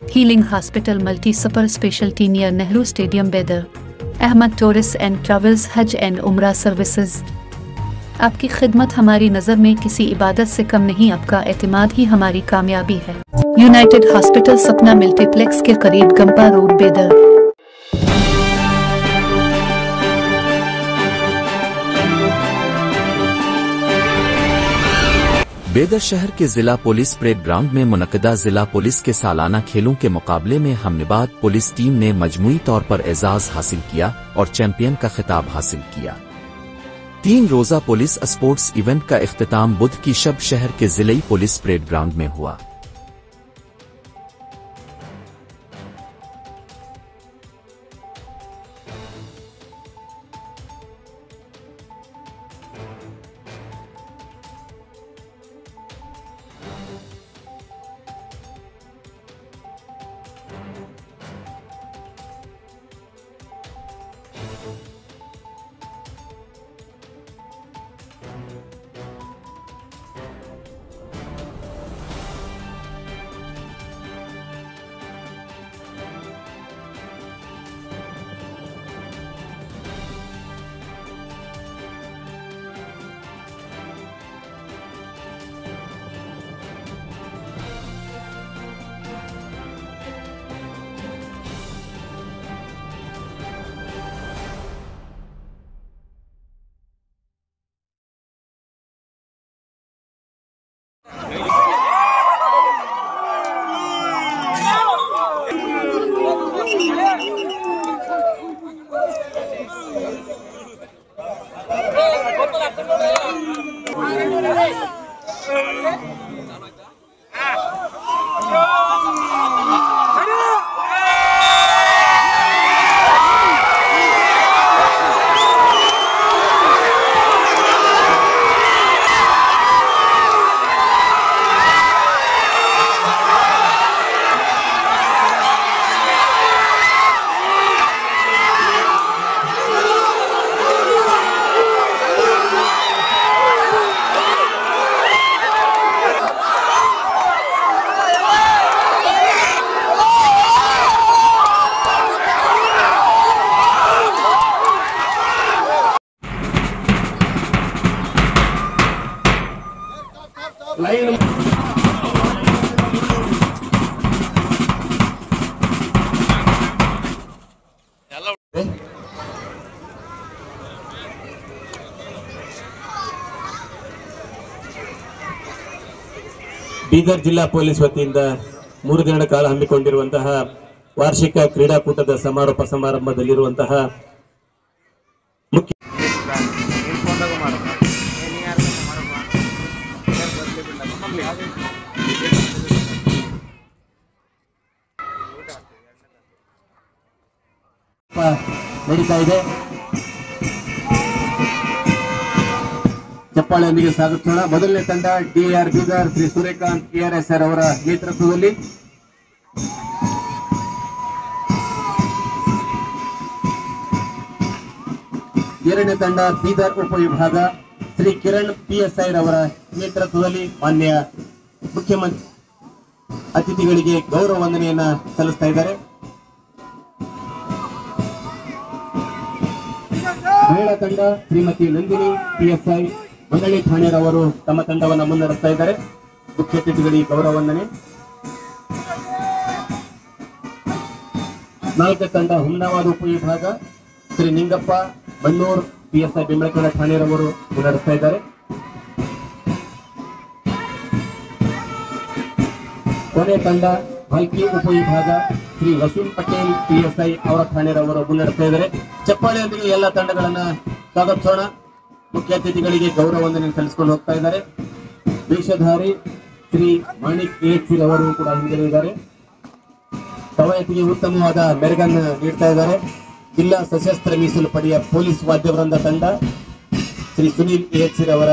Healing Hospital Multi Super Specialty near Nehru Stadium Bedar. Ahmad Tourists and Travels Hajj and Umrah Services. आपकी खिदमत हमारी नज़र में किसी इबादत से कम नहीं, आपका एतमाद ही हमारी कामयाबी है। यूनाइटेड हॉस्पिटल सपना मल्टीप्लेक्स के करीब गंपा रोड बेदर। बेदर शहर के जिला पुलिस परेड ग्राउंड में मुनक्किदा जिला पुलिस के सालाना खेलों के मुकाबले में हमनबाद पुलिस टीम ने मजमूई तौर पर एजाज हासिल किया और चैंपियन का खिताब हासिल किया। 3 रोजा पुलिस स्पोर्ट्स इवेंट का इख्तिताम बुध की शब शहर के जिले पुलिस परेड ग्राउंड में हुआ। ಬೀದರ್ ಜಿಲ್ಲಾ ಪೊಲೀಸ್ ವತಿಯಿಂದ 3 ದಿನಗಳ ಕಾಲ ಹಮ್ಮಿಕೊಂಡಿರುವಂತಹ ವಾರ್ಷಿಕ ಕ್ರೀಡಾಕೂಟದ ಸಮಾರೋಪ ಸಮಾರಂಭದಲ್ಲಿರುವಂತಹ ಮುಖ್ಯ ನಡೀತಾ ಇದೆ। ಚಪ್ಪಾಳೆಯೊಂದಿಗೆ ಸಾಗುತ್ತೋಣ। ಮೊದಲನೇ ತಂಡ ಡಿಆರ್ ಬೀದರ್ ಶ್ರೀ ಸೂರ್ಯಕಾಂತ್ ಕೆಆರ್ಎಸ್ಆರ್ ಅವರ ನೇತೃತ್ವದಲ್ಲಿ, ಎರಡನೇ ತಂಡ ಬೀದರ್ ಉಪವಿಭಾಗ ಶ್ರೀ ಕಿರಣ್ ಪಿಎಸ್ಐ ಅವರ ನೇತೃತ್ವದಲ್ಲಿ ಮಾನ್ಯ ಮುಖ್ಯಮಂತ್ರಿ ಅತಿಥಿಗಳಿಗೆ ಗೌರವ ವಂದನೆಯನ್ನ ಸಲ್ಲಿಸ್ತಾ ಇದ್ದಾರೆ। ಮಹಿಳಾ ತಂಡ ಶ್ರೀಮತಿ ನಂದಿನಿ ಪಿಎಸ್ಐ ಮಂಡಳಿ ಠಾಣೆರವರು ತಮ್ಮ ತಂಡವನ್ನು ಮುನ್ನಡೆಸ್ತಾ ಇದ್ದಾರೆ। ಮುಖ್ಯ ಅತಿಥಿಗಳಿಗೆ ಗೌರವ ವಂದನೆ। 4ನೇ ತಂಡ ಹುಮ್ನಾಬಾದ್ ಉಪವಿಭಾಗ ಶ್ರೀ ನಿಂಗಪ್ಪ ಬನ್ನೂರ್ ಪಿಎಸ್ಐ ಬೆಂಬಲಕರ ಠಾಣೆರವರು ಮುನ್ನಡೆಸ್ತಾ ಇದ್ದಾರೆ। ಕೊನೆ ತಂಡ ಭಾಲ್ಕಿ ಉಪವಿಭಾಗ ಶ್ರೀ ವಸೀಂ ಪಟೇಲ್ ಪಿಎಸ್ಐ ಅವರ ಠಾಣೆರವರು ಮುನ್ನಡೆಸ್ತಾ ಇದ್ದಾರೆ। ಚಪ್ಪಾಳೆಯೊಂದಿಗೆ ಎಲ್ಲ ತಂಡಗಳನ್ನ ಸ್ವಾಗತಿಸೋಣ। ಮುಖ್ಯ ಅತಿಥಿಗಳಿಗೆ ಗೌರವ ವಂದನೆ ಸಲ್ಲಿಸಿಕೊಂಡು ಹೋಗ್ತಾ ಇದ್ದಾರೆ। ವೇಷಧಾರಿ ಶ್ರೀ ಮಾಣಿಕ್ ಎಎಚ್ಸಿ ಅವರು ಕೂಡ ಹಿಂದಿರುಗಿದ್ದಾರೆ। ಕವಾಯತಿಗೆ ಉತ್ತಮವಾದ ಮೆರುಗನ್ನು ನೀಡ್ತಾ ಇದ್ದಾರೆ। ಜಿಲ್ಲಾ ಸಶಸ್ತ್ರ ಮೀಸಲು ಪಡೆಯ ಪೊಲೀಸ್ ವಾದ್ಯವೃಂದ ತಂಡ ಶ್ರೀ ಸುನೀಲ್ ಎಎಚ್ಸಿ ಅವರ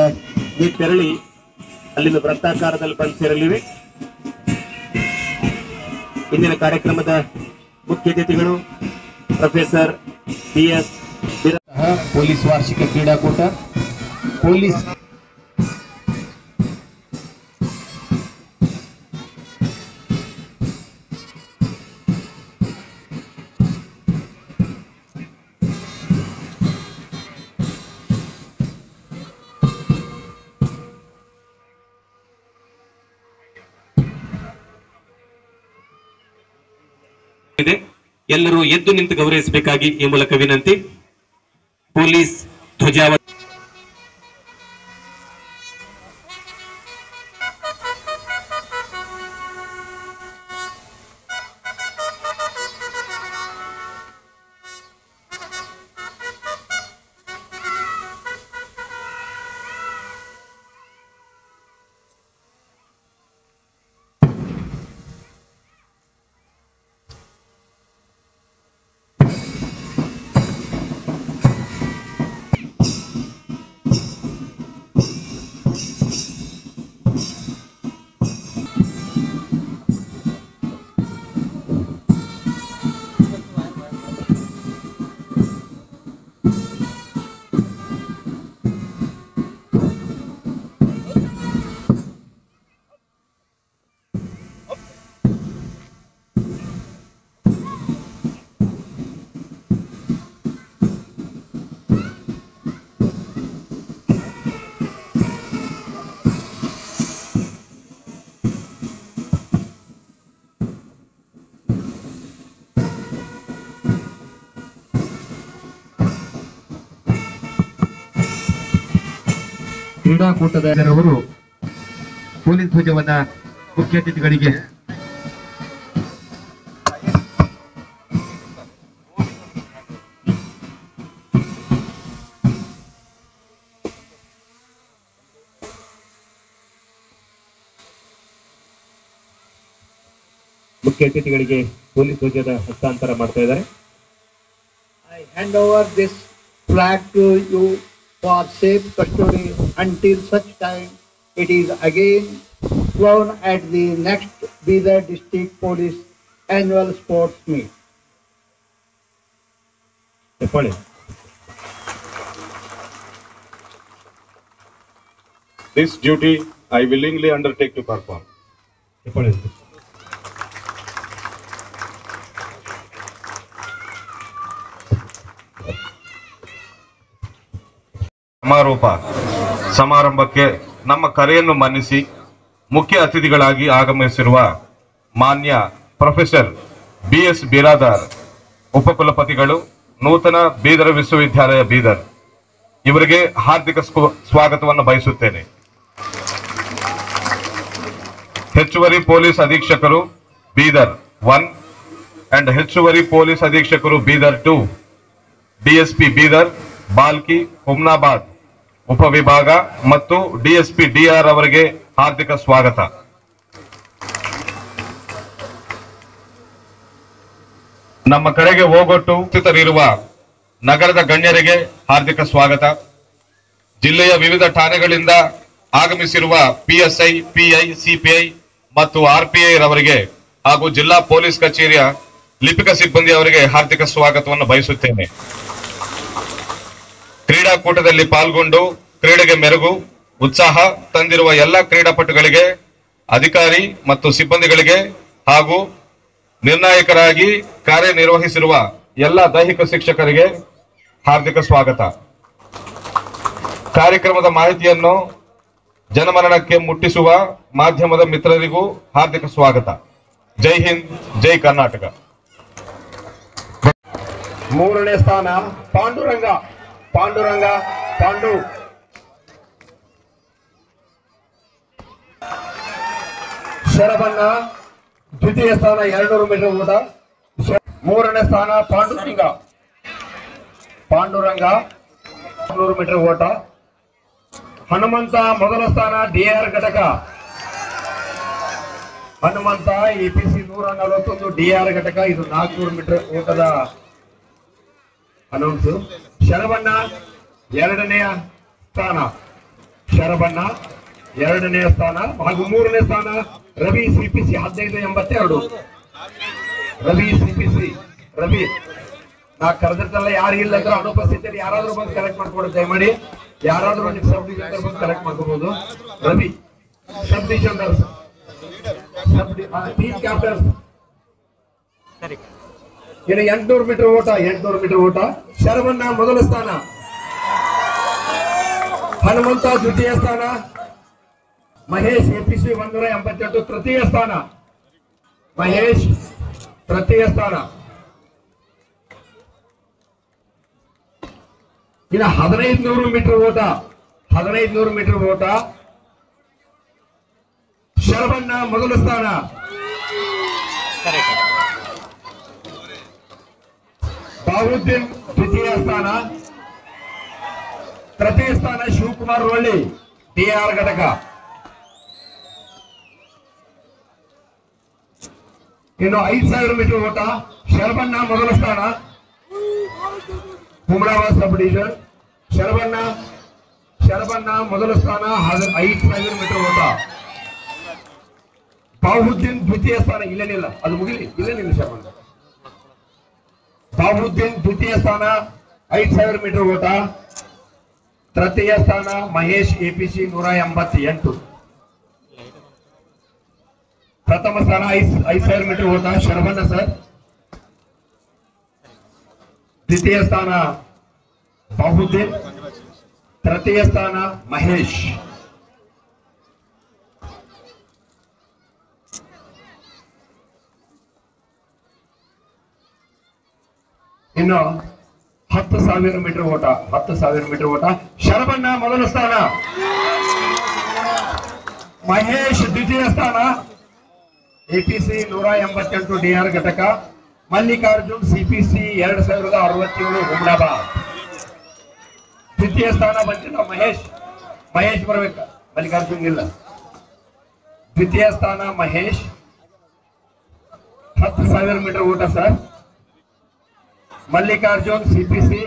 ತೆರಳಿ ಅಲ್ಲಿಂದ ವೃತ್ತಾಕಾರದಲ್ಲಿ ಬಂದು ಸೇರಲಿವೆ। ಇಂದಿನ ಕಾರ್ಯಕ್ರಮದ ಮುಖ್ಯ ಅತಿಥಿಗಳು ಪ್ರೊಫೆಸರ್ ಬಿಎಸ್ ಪೊಲೀಸ್ ವಾರ್ಷಿಕ ಕ್ರೀಡಾಕೂಟ ಪೊಲೀಸ್ ಇದೆ. ಎಲ್ಲರೂ ಎದ್ದು ನಿಂತು ಗೌರವಿಸಬೇಕಾಗಿ ಈ ಮೂಲಕ ವಿನಂತಿ. ಪೊಲೀಸ್ ಧ್ವಜಾವ ಕ್ರೀಡಾಕೂಟದವರು ಪೊಲೀಸ್ ಧ್ವಜವನ್ನ ಮುಖ್ಯ ಅತಿಥಿಗಳಿಗೆ ಪೊಲೀಸ್ ಧ್ವಜದ ಹಸ್ತಾಂತರ ಮಾಡ್ತಾ ಇದ್ದಾರೆ. I hand over this flag to you for safe custody until such time it is again flown at the next Bidar District Police Annual Sports Meet. This duty I willingly undertake to perform. ಸಮಾರಂಭಕ್ಕೆ ನಮ್ಮ ಕರೆಯನ್ನು ಮನ್ನಿಸಿ ಮುಖ್ಯ ಅತಿಥಿಗಳಾಗಿ ಆಗಮಿಸಿರುವ ಮಾನ್ಯ professor BS Biradar ಉಪಕುಲಪತಿಗಳು, ನೂತನ ಬೀದರ್ ವಿಶ್ವವಿದ್ಯಾಲಯ ಬೀದರ್, ಇವರಿಗೆ ಹಾರ್ದಿಕ ಸ್ವಾಗತವನ್ನು ಬಯಸುತ್ತೇನೆ. ಹೆಚ್ಚುವರಿ ಪೊಲೀಸ್ ಅಧೀಕ್ಷಕರು ಬೀದರ್ 1 ಅಂಡ್ ಹೆಚ್ಚುವರಿ ಪೊಲೀಸ್ ಅಧೀಕ್ಷಕರು ಬೀದರ್ 2, DSP ಬೀದರ್, ಬಾಲ್ಕಿ, ಹುಮ್ನಾಬಾದ್ ಉಪವಿಭಾಗ ಮತ್ತು DSP DR ಅವರಿಗೆ ಹಾರ್ದಿಕ ಸ್ವಾಗತ. ನಮ್ಮ ಕಡೆಗೆ ಹೋಗೊಟ್ಟು ಉಪಸ್ಥಿತರಿರುವ ನಗರದ ಗಣ್ಯರಿಗೆ ಹಾರ್ದಿಕ ಸ್ವಾಗತ. ಜಿಲ್ಲೆಯ ವಿವಿಧ ಠಾಣೆಗಳಿಂದ ಆಗಮಿಸಿರುವ PSI, PI, CPI ಮತ್ತು RPI ರವರಿಗೆ ಹಾಗೂ ಜಿಲ್ಲಾ ಪೊಲೀಸ್ ಕಚೇರಿಯ ಲಿಪಿಕ ಸಿಬ್ಬಂದಿ ಅವರಿಗೆ ಹಾರ್ದಿಕ ಸ್ವಾಗತವನ್ನು ಬಯಸುತ್ತೇನೆ. ಕ್ರೀಡಾಕೂಟದಲ್ಲಿ ಪಾಲ್ಗೊಂಡು ಕ್ರೀಡೆಗೆ ಮೆರುಗು ಉತ್ಸಾಹ ತಂದಿರುವ ಎಲ್ಲ ಕ್ರೀಡಾಪಟುಗಳಿಗೆ, ಅಧಿಕಾರಿ ಮತ್ತು ಸಿಬ್ಬಂದಿಗಳಿಗೆ ಹಾಗೂ ನಿರ್ಣಾಯಕರಾಗಿ ಕಾರ್ಯನಿರ್ವಹಿಸಿರುವ ಎಲ್ಲ ದೈಹಿಕ ಶಿಕ್ಷಕರಿಗೆ ಹಾರ್ದಿಕ ಸ್ವಾಗತ. ಕಾರ್ಯಕ್ರಮದ ಮಾಹಿತಿಯನ್ನು ಜನಮನಕ್ಕೆ ಮುಟ್ಟಿಸುವ ಮಾಧ್ಯಮದ ಮಿತ್ರರಿಗೂ ಹಾರ್ದಿಕ ಸ್ವಾಗತ. ಜೈ ಹಿಂದ್, ಜೈ ಕರ್ನಾಟಕ. ಮೂರನೇ ಸ್ಥಾನ ಪಾಂಡುರಂಗ ಪಾಂಡು. ಶರಬಣ್ಣ ದ್ವಿತೀಯ ಸ್ಥಾನ 200 ಮೀಟರ್ ಓಟ. ಮೂರನೇ ಸ್ಥಾನ ಪಾಂಡುರಂಗ 200 ಮೀಟರ್ ಓಟ. ಹನುಮಂತ ಮೊದಲ ಸ್ಥಾನ DR ಘಟಕ. ಹನುಮಂತ EPC 141 DR ಘಟಕ. ಇದು 400 ಮೀಟರ್ ಓಟದ ಅನೌನ್ಸ್. ಶರಬಣ್ಣ ಎರಡನೆಯ ಸ್ಥಾನ ಹಾಗೂ ಮೂರನೇ ಸ್ಥಾನ ರವಿ CPC 1582. ರವಿ ನಾ ಕರೆದಿರ್ತಲ್ಲ, ಯಾರು ಇಲ್ಲ ಅಂದ್ರೆ ಅನುಪಸ್ಥಿತಿಯಲ್ಲಿ ಯಾರಾದ್ರೂ ಬಂದು ಕಲೆಕ್ಟ್ ಮಾಡ್ಕೊಡೋದು ದಯಮಾಡಿ. ಯಾರಾದ್ರೂ ನಿಮ್ಮ ಸಬ್ ಡಿವಿಷನರ್ ಬಂದು ಕಲೆಕ್ಟ್ ಮಾಡ್ಕೋಬಹುದು. ರವಿ ಸಬ್ ಡಿವಿಷನರ್ ಟೀಮ್ ಕ್ಯಾಪ್ಟನ್ಸ್. ಇನ್ನು 800 ಮೀಟರ್ ಓಟ. ಶರವಣ್ಣ ಮೊದಲ ಸ್ಥಾನ, ಹನುಮಂತ ದ್ವಿತೀಯ ಸ್ಥಾನ, ಮಹೇಶ್ EPC 188 ತೃತೀಯ ಸ್ಥಾನ. ಮಹೇಶ್ ತೃತೀಯ ಸ್ಥಾನ. ಇನ್ನು 1500 ಮೀಟರ್ ಓಟ, 1500 ಮೀಟರ್ ಓಟ ಶರಬಣ್ಣ ಮೊದಲ ಸ್ಥಾನ. ಬಾವುದ್ದೀನ್ ದ್ವಿತೀಯ ಸ್ಥಾನ. ತೃತೀಯ ಸ್ಥಾನ ಶಿವಕುಮಾರ್ ರೊಳ್ಳಿ ಡಿಆರ್ ಘಟಕ. ಇನ್ನು 5000 ಮೀಟರ್ ಓಟ ಶರಬಣ್ಣ ಮೊದಲ ಸ್ಥಾನ. ಹುಮನಾಬಾದ್ ಸಬ್ ಡಿವಿಷನ್ ಶರಬಣ್ಣ ಮೊದಲ ಸ್ಥಾನ 5000 ಮೀಟರ್ ಓಟ. ಬಾಹುದ್ದೀನ್ ದ್ವಿತೀಯ ಸ್ಥಾನ. ಇಲ್ಲೇನಿಲ್ಲ, ಅದು ಮುಗಿಲಿ, ಇಲ್ಲೇನಿಲ್ಲ. ಶರಬಣ್ಣ ಬಾಹುದ್ದೀನ್ ದ್ವಿತೀಯ ಸ್ಥಾನ 5000 ಮೀಟರ್ ಓಟ. ತೃತೀಯ ಸ್ಥಾನ ಮಹೇಶ್ ಎಪಿಸಿ 188. ಪ್ರಥಮ ಸ್ಥಾನ 5000 ಮೀಟರ್ ಓಟ ಶರಬಣ್ಣ ಸರ್. ದ್ವಿತೀಯ ಸ್ಥಾನ ಬಾಹುದ್ದೀನ್. ತೃತೀಯ ಸ್ಥಾನ ಮಹೇಶ್. ಇನ್ನು 10,000 ಮೀಟರ್ ಓಟ, 10,000 ಮೀಟರ್ ಓಟ ಶರಬಣ್ಣ ಮೊದಲ ಸ್ಥಾನ. ಮಹೇಶ್ ದ್ವಿತೀಯ ಸ್ಥಾನ. ಎಪಿಸಿ 188 ಡಿಆರ್ ಘಟಕ. ಮಲ್ಲಿಕಾರ್ಜುನ್ ಸಿಪಿಸಿ 2067 ಹುಮನಾಬಾದ್. ದ್ವಿತೀಯ ಸ್ಥಾನ ಬಂದಿಲ್ಲ ಮಹೇಶ್ ಬರ್ಬೇಕ, ಮಲ್ಲಿಕಾರ್ಜುನ್ ಇಲ್ಲ. ದ್ವಿತೀಯ ಸ್ಥಾನ ಮಹೇಶ್. 10,000 ಮೀಟರ್ ಓಟ ಸರ್. ಮಲ್ಲಿಕಾರ್ಜುನ್ ಸಿಪಿಸಿ.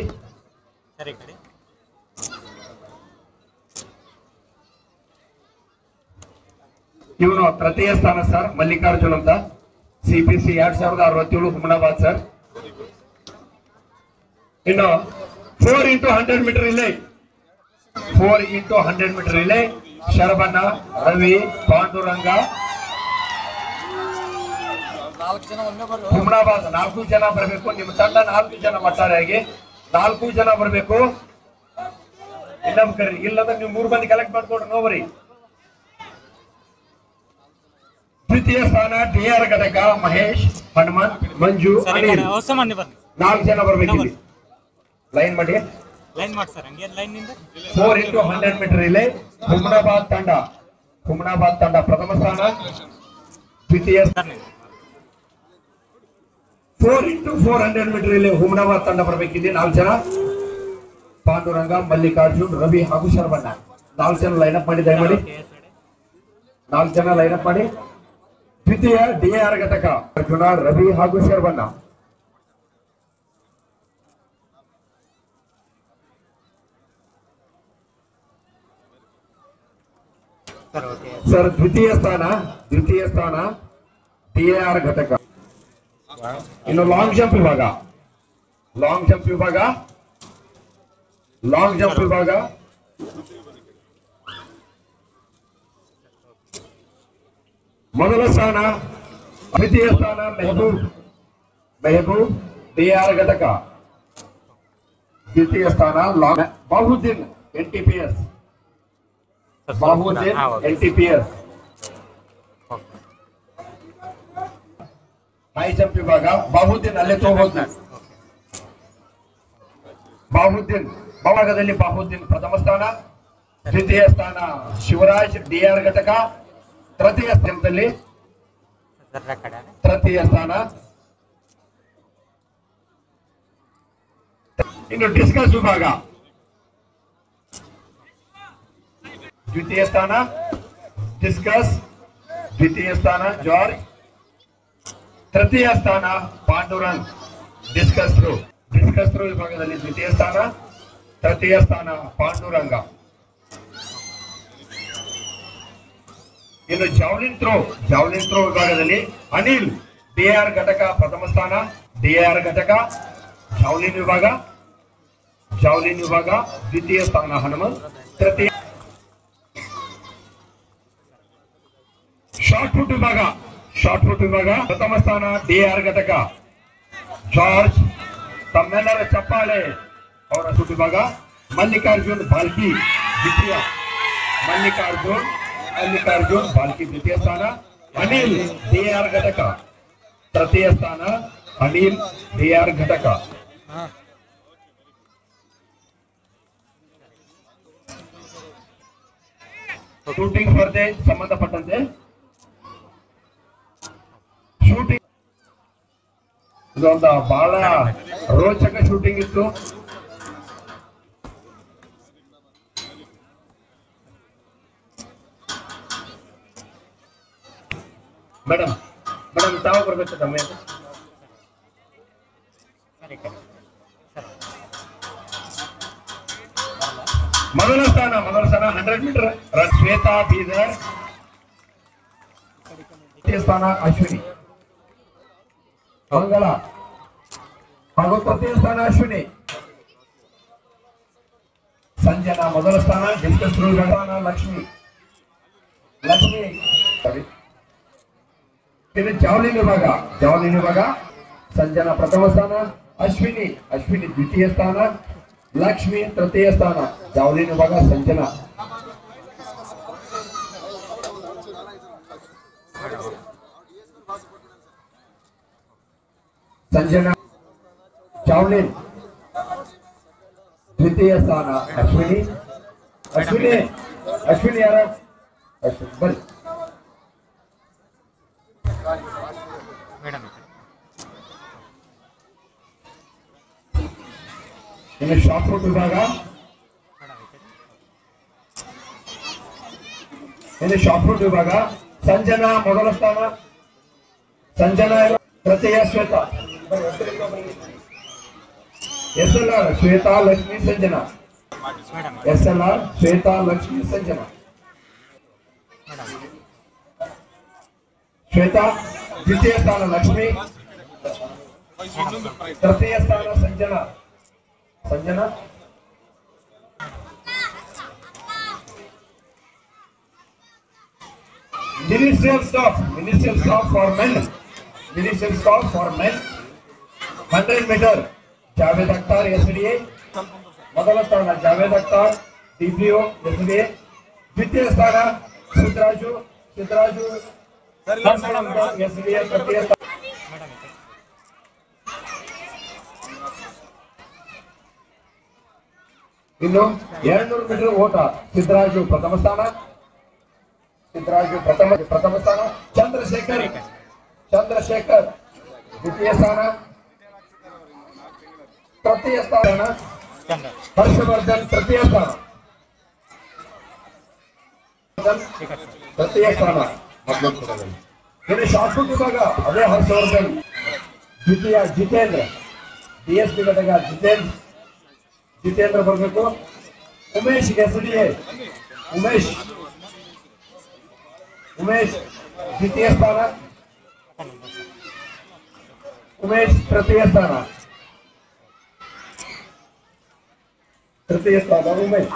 ಇವನು ತೃತೀಯ ಸ್ಥಾನ ಸರ್, ಮಲ್ಲಿಕಾರ್ಜುನ್ ಅಂತ. CPC 2067 Humnabad sir. ಇನ್ನು 4x100 metre relay, 4x100 metre relay Sharabanna, Ravi, Panduranga, Humnabad. 4 ಜನ ಬರಬೇಕು. ನಿಮ್ಮ ತಂಡ 4 ಜನ ಒಟ್ಟಾರೆಯಾಗಿ 4 ಜನ ಬರಬೇಕು. ಇನ್ನೊಬ್ಬ ಕರೀರಿ, ಇಲ್ಲದ ನೀವು 3 ಮಂದಿ ಕಲೆಕ್ಟ್ ಮಾಡ್ಕೊಡ್ರಿ. ನೋಡ್ರಿ. ದ್ವಿತೀಯ ಸ್ಥಾನ ಡಿಆರ್ ಘಟಕ ಮಹೇಶ್, ಹನುಮಂತ್, ಮಂಜು, ಅನಿಲ್. 4 ಜನ ಬರ್ಬೇಕಿಲ್ಲಿ. ಲೈನ್ ಮಾಡಿ. 4x100 ಮೀಟರ್ ರಿಲೇ ಹುಮನಾಬಾದ್ ತಂಡ ಪ್ರಥಮ ಸ್ಥಾನ. ದ್ವಿತೀಯ 4x400 ಮೀಟರ್ ರಿಲೇ ಹುಮನಾಬಾದ್ ತಂಡ ಬರಬೇಕಿದೆ. 4 ಜನ ಪಾಂಡುರಂಗ, ಮಲ್ಲಿಕಾರ್ಜುನ್, ರವಿ ಹಾಗೂ ಶರಬಣ್ಣ. 4 ಜನ ಲೈನ್ ಅಪ್ ಮಾಡಿ, ದಯಮಾಡಿ 4 ಜನ ಲೈನ್ ಅಪ್ ಮಾಡಿ. ದ್ವಿತೀಯ ಡಿಆರ್ ಘಟಕ ಅರ್ಜುನ, ರವಿ ಹಾಗೂ ಶರಬಣ್ಣ. ಸರ್ ದ್ವಿತೀಯ ಸ್ಥಾನ ಡಿಆರ್ ಘಟಕ. ಇನ್ನು ಲಾಂಗ್ ಜಂಪ್ ವಿಭಾಗ ಮೊದಲ ಸ್ಥಾನ. ದ್ವಿತೀಯ ಸ್ಥಾನ ಮೆಹಬೂಬ್ ಡಿಆರ್ ಘಟಕ. ದ್ವಿತೀಯ ಸ್ಥಾನ ಬಾಹುದ್ದೀನ್ ಎನ್ಟಿಪಿಎಸ್. ಹೈ ಜಂಪ್ ವಿಭಾಗ ಬಾಹುದ್ದೀನ್ ಅಲ್ಲೇ ತಗೋಬಹುದು. ಭಾಗದಲ್ಲಿ ಬಾಹುದ್ದೀನ್ ಪ್ರಥಮ ಸ್ಥಾನ. ದ್ವಿತೀಯ ಸ್ಥಾನ ಶಿವರಾಜ್ ಡಿಆರ್ ಘಟಕ. ತೃತೀಯ ಸ್ಥಾನ. ಇನ್ನು ಡಿಸ್ಕಸ್ ವಿಭಾಗ ದ್ವಿತೀಯ ಸ್ಥಾನ ಜಾರ್ಜ್. ತೃತೀಯ ಸ್ಥಾನ ಪಾಂಡುರಂಗ್. ಡಿಸ್ಕಸ್ ಥ್ರೋ ವಿಭಾಗದಲ್ಲಿ ದ್ವಿತೀಯ ಸ್ಥಾನ. ತೃತೀಯ ಸ್ಥಾನ ಪಾಂಡುರಂಗ. ಇನ್ನು ಜಾವ್ಲಿನ್ ಥ್ರೋ ವಿಭಾಗದಲ್ಲಿ ಅನಿಲ್ ಡಿಆರ್ ಘಟಕ ಪ್ರಥಮ ಸ್ಥಾನ. ಡಿಆರ್ ಘಟಕ ಜಾವ್ಲಿನ್ ವಿಭಾಗ ದ್ವಿತೀಯ ಸ್ಥಾನ ಹನುಮಂತ್. ತೃತೀಯ ಶಾರ್ಟ್ ಪುಟ್ ವಿಭಾಗ ಪ್ರಥಮ ಸ್ಥಾನ ಡಿಆರ್ ಘಟಕ ಜಾರ್ಜ್. ತಮ್ಮೆಲ್ಲರ ಚಪ್ಪಾಳೆ ಅವರ ಶೂಟ್ ವಿಭಾಗ. ಮಲ್ಲಿಕಾರ್ಜುನ್ ಬಾಲ್ಕಿ ದ್ವಿತೀಯ. ಮಲ್ಲಿಕಾರ್ಜುನ್ ಬಾಲ್ಕಿ ದ್ವಿತೀಯ ಸ್ಥಾನ. ಅನಿಲ್ ಡಿಆರ್ ಘಟಕ ತೃತೀಯ ಸ್ಥಾನ ಅನಿಲ್ ಬಿಆರ್ ಘಟಕ. ಶೂಟಿಂಗ್ ಸ್ಪರ್ಧೆ ಸಂಬಂಧಪಟ್ಟಂತೆ ಶೂಟಿಂಗ್ ಇದೊಂದು ಬಹಳ ರೋಚಕ ಶೂಟಿಂಗ್ ಇತ್ತು. ಮೇಡಮ್ ತಾವು ಬರ್ಬೇಕು ತಮ್ಮ ಮೊದಲ ಸ್ಥಾನ 100 ಮೀಟರ್ ರನ್ ಶ್ವೇತಾ ಬೀದರ್. ತೃತೀಯ ಸ್ಥಾನ ಅಶ್ವಿನಿ ಮಂಗಳ ಹಾಗೂ ತೃತೀಯ ಸ್ಥಾನ ಅಶ್ವಿನಿ. ಸಂಜನಾ ಮೊದಲ ಸ್ಥಾನ. ಡಿಸ್ಕಸ್ ಥ್ರೋ ಸ್ಥಾನ ಲಕ್ಷ್ಮಿ. ಇನ್ನು ಜಾವ್ಲಿನ್ ವಿಭಾಗ ಸಂಜನಾ ಪ್ರಥಮ ಸ್ಥಾನ. ಅಶ್ವಿನಿ ದ್ವಿತೀಯ ಸ್ಥಾನ. ಲಕ್ಷ್ಮಿ ತೃತೀಯ ಸ್ಥಾನ. ಜಾವ್ಲಿನ್ ವಿಭಾಗ ಸಂಜನಾ. ಜಾವ್ಲಿನ್ ದ್ವಿತೀಯ ಸ್ಥಾನ. ಅಶ್ವಿನಿ ಯಾರ ಬನ್ನಿ. ಇನ್ನು ಶಾರ್ಟ್ ಪುಟ್ ವಿಭಾಗ ಸಂಜನಾ ಮೊದಲ ಸ್ಥಾನ. ಸಂಜನಾ ತೃತೀಯ. ಶ್ವೇತಾ SLR ಶ್ವೇತಾ ಲಕ್ಷ್ಮಿ ಸಂಜನಾ. SLR ಶ್ವೇತಾ ಲಕ್ಷ್ಮಿ ಸಂಜನಾ. ಶ್ವೇತಾ ದ್ವಿತೀಯ ಸ್ಥಾನ. ಲಕ್ಷ್ಮಿ ತೃತೀಯ ಸ್ಥಾನ. Sanjana. Ministerial stop for men. 100 meter Javed Akhtar SDA ಮೊದಲ ಸ್ಥಾನ. Javed Akhtar DPO SDA. ದ್ವಿತೀಯ ಸ್ಥಾನ ಸಿದ್ದರಾಜು SDA ತೃತೀಯ ಸ್ಥಾನ. ಇನ್ನು 200 ಮೀಟರ್ ಓಟ ಸಿದ್ದರಾಜು ಪ್ರಥಮ ಸ್ಥಾನ. ಚಂದ್ರಶೇಖರ್ ದ್ವಿತೀಯ ಸ್ಥಾನ. ತೃತೀಯ ಸ್ಥಾನ ಹರ್ಷವರ್ಧನ್ ತೃತೀಯ ಸ್ಥಾನ. ಇನ್ನು ಶಾರ್ಟ್ ಪುಟ್ ವಿಭಾಗ ಅದೇ ಹರ್ಷವರ್ಧನ್ ದ್ವಿತೀಯ. ಜಿತೇಂದ್ರ DSP ಘಟಕ ಜಿತೇಂದ್ರ ಬರಬೇಕು. ಉಮೇಶ್ SDA ಉಮೇಶ್ ದ್ವಿತೀಯ ಸ್ಥಾನ. ಉಮೇಶ್ ತೃತೀಯ ಸ್ಥಾನ. ಉಮೇಶ್.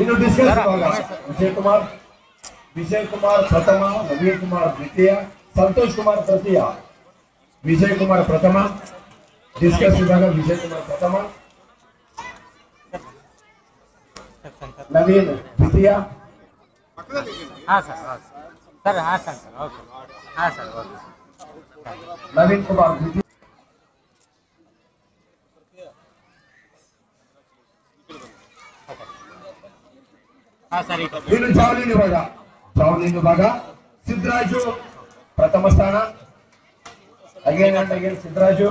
ಇನ್ನು ಡಿಸ್ಕಸ್ ವಿಭಾಗ ವಿಜಯ್ ಕುಮಾರ್ ಪ್ರಥಮ. ನವೀನ್ ಕುಮಾರ್ ದ್ವಿತೀಯ. ಸಂತೋಷ್ ಕುಮಾರ್ ತೃತೀಯ. ವಿಜಯ್ ಕುಮಾರ್ ಪ್ರಥಮ. ಡಿಸ್ಕಸ್ ವಿಭಾಗ ವಿಜಯ್ ಕುಮಾರ್ ಪ್ರಥಮ. ನವೀನ್ ದ್ವಿತೀಯ. ನವೀನ್ ಕುಮಾರ್ ದ್ವಿತೀಯ. ಇನ್ನು ಜಾವ್ಲಿನ್ ವಿಭಾಗ ಸಿದ್ದರಾಜು ಪ್ರಥಮ ಸ್ಥಾನ. ಅಗೇನ್ ಸಿದ್ದರಾಜು.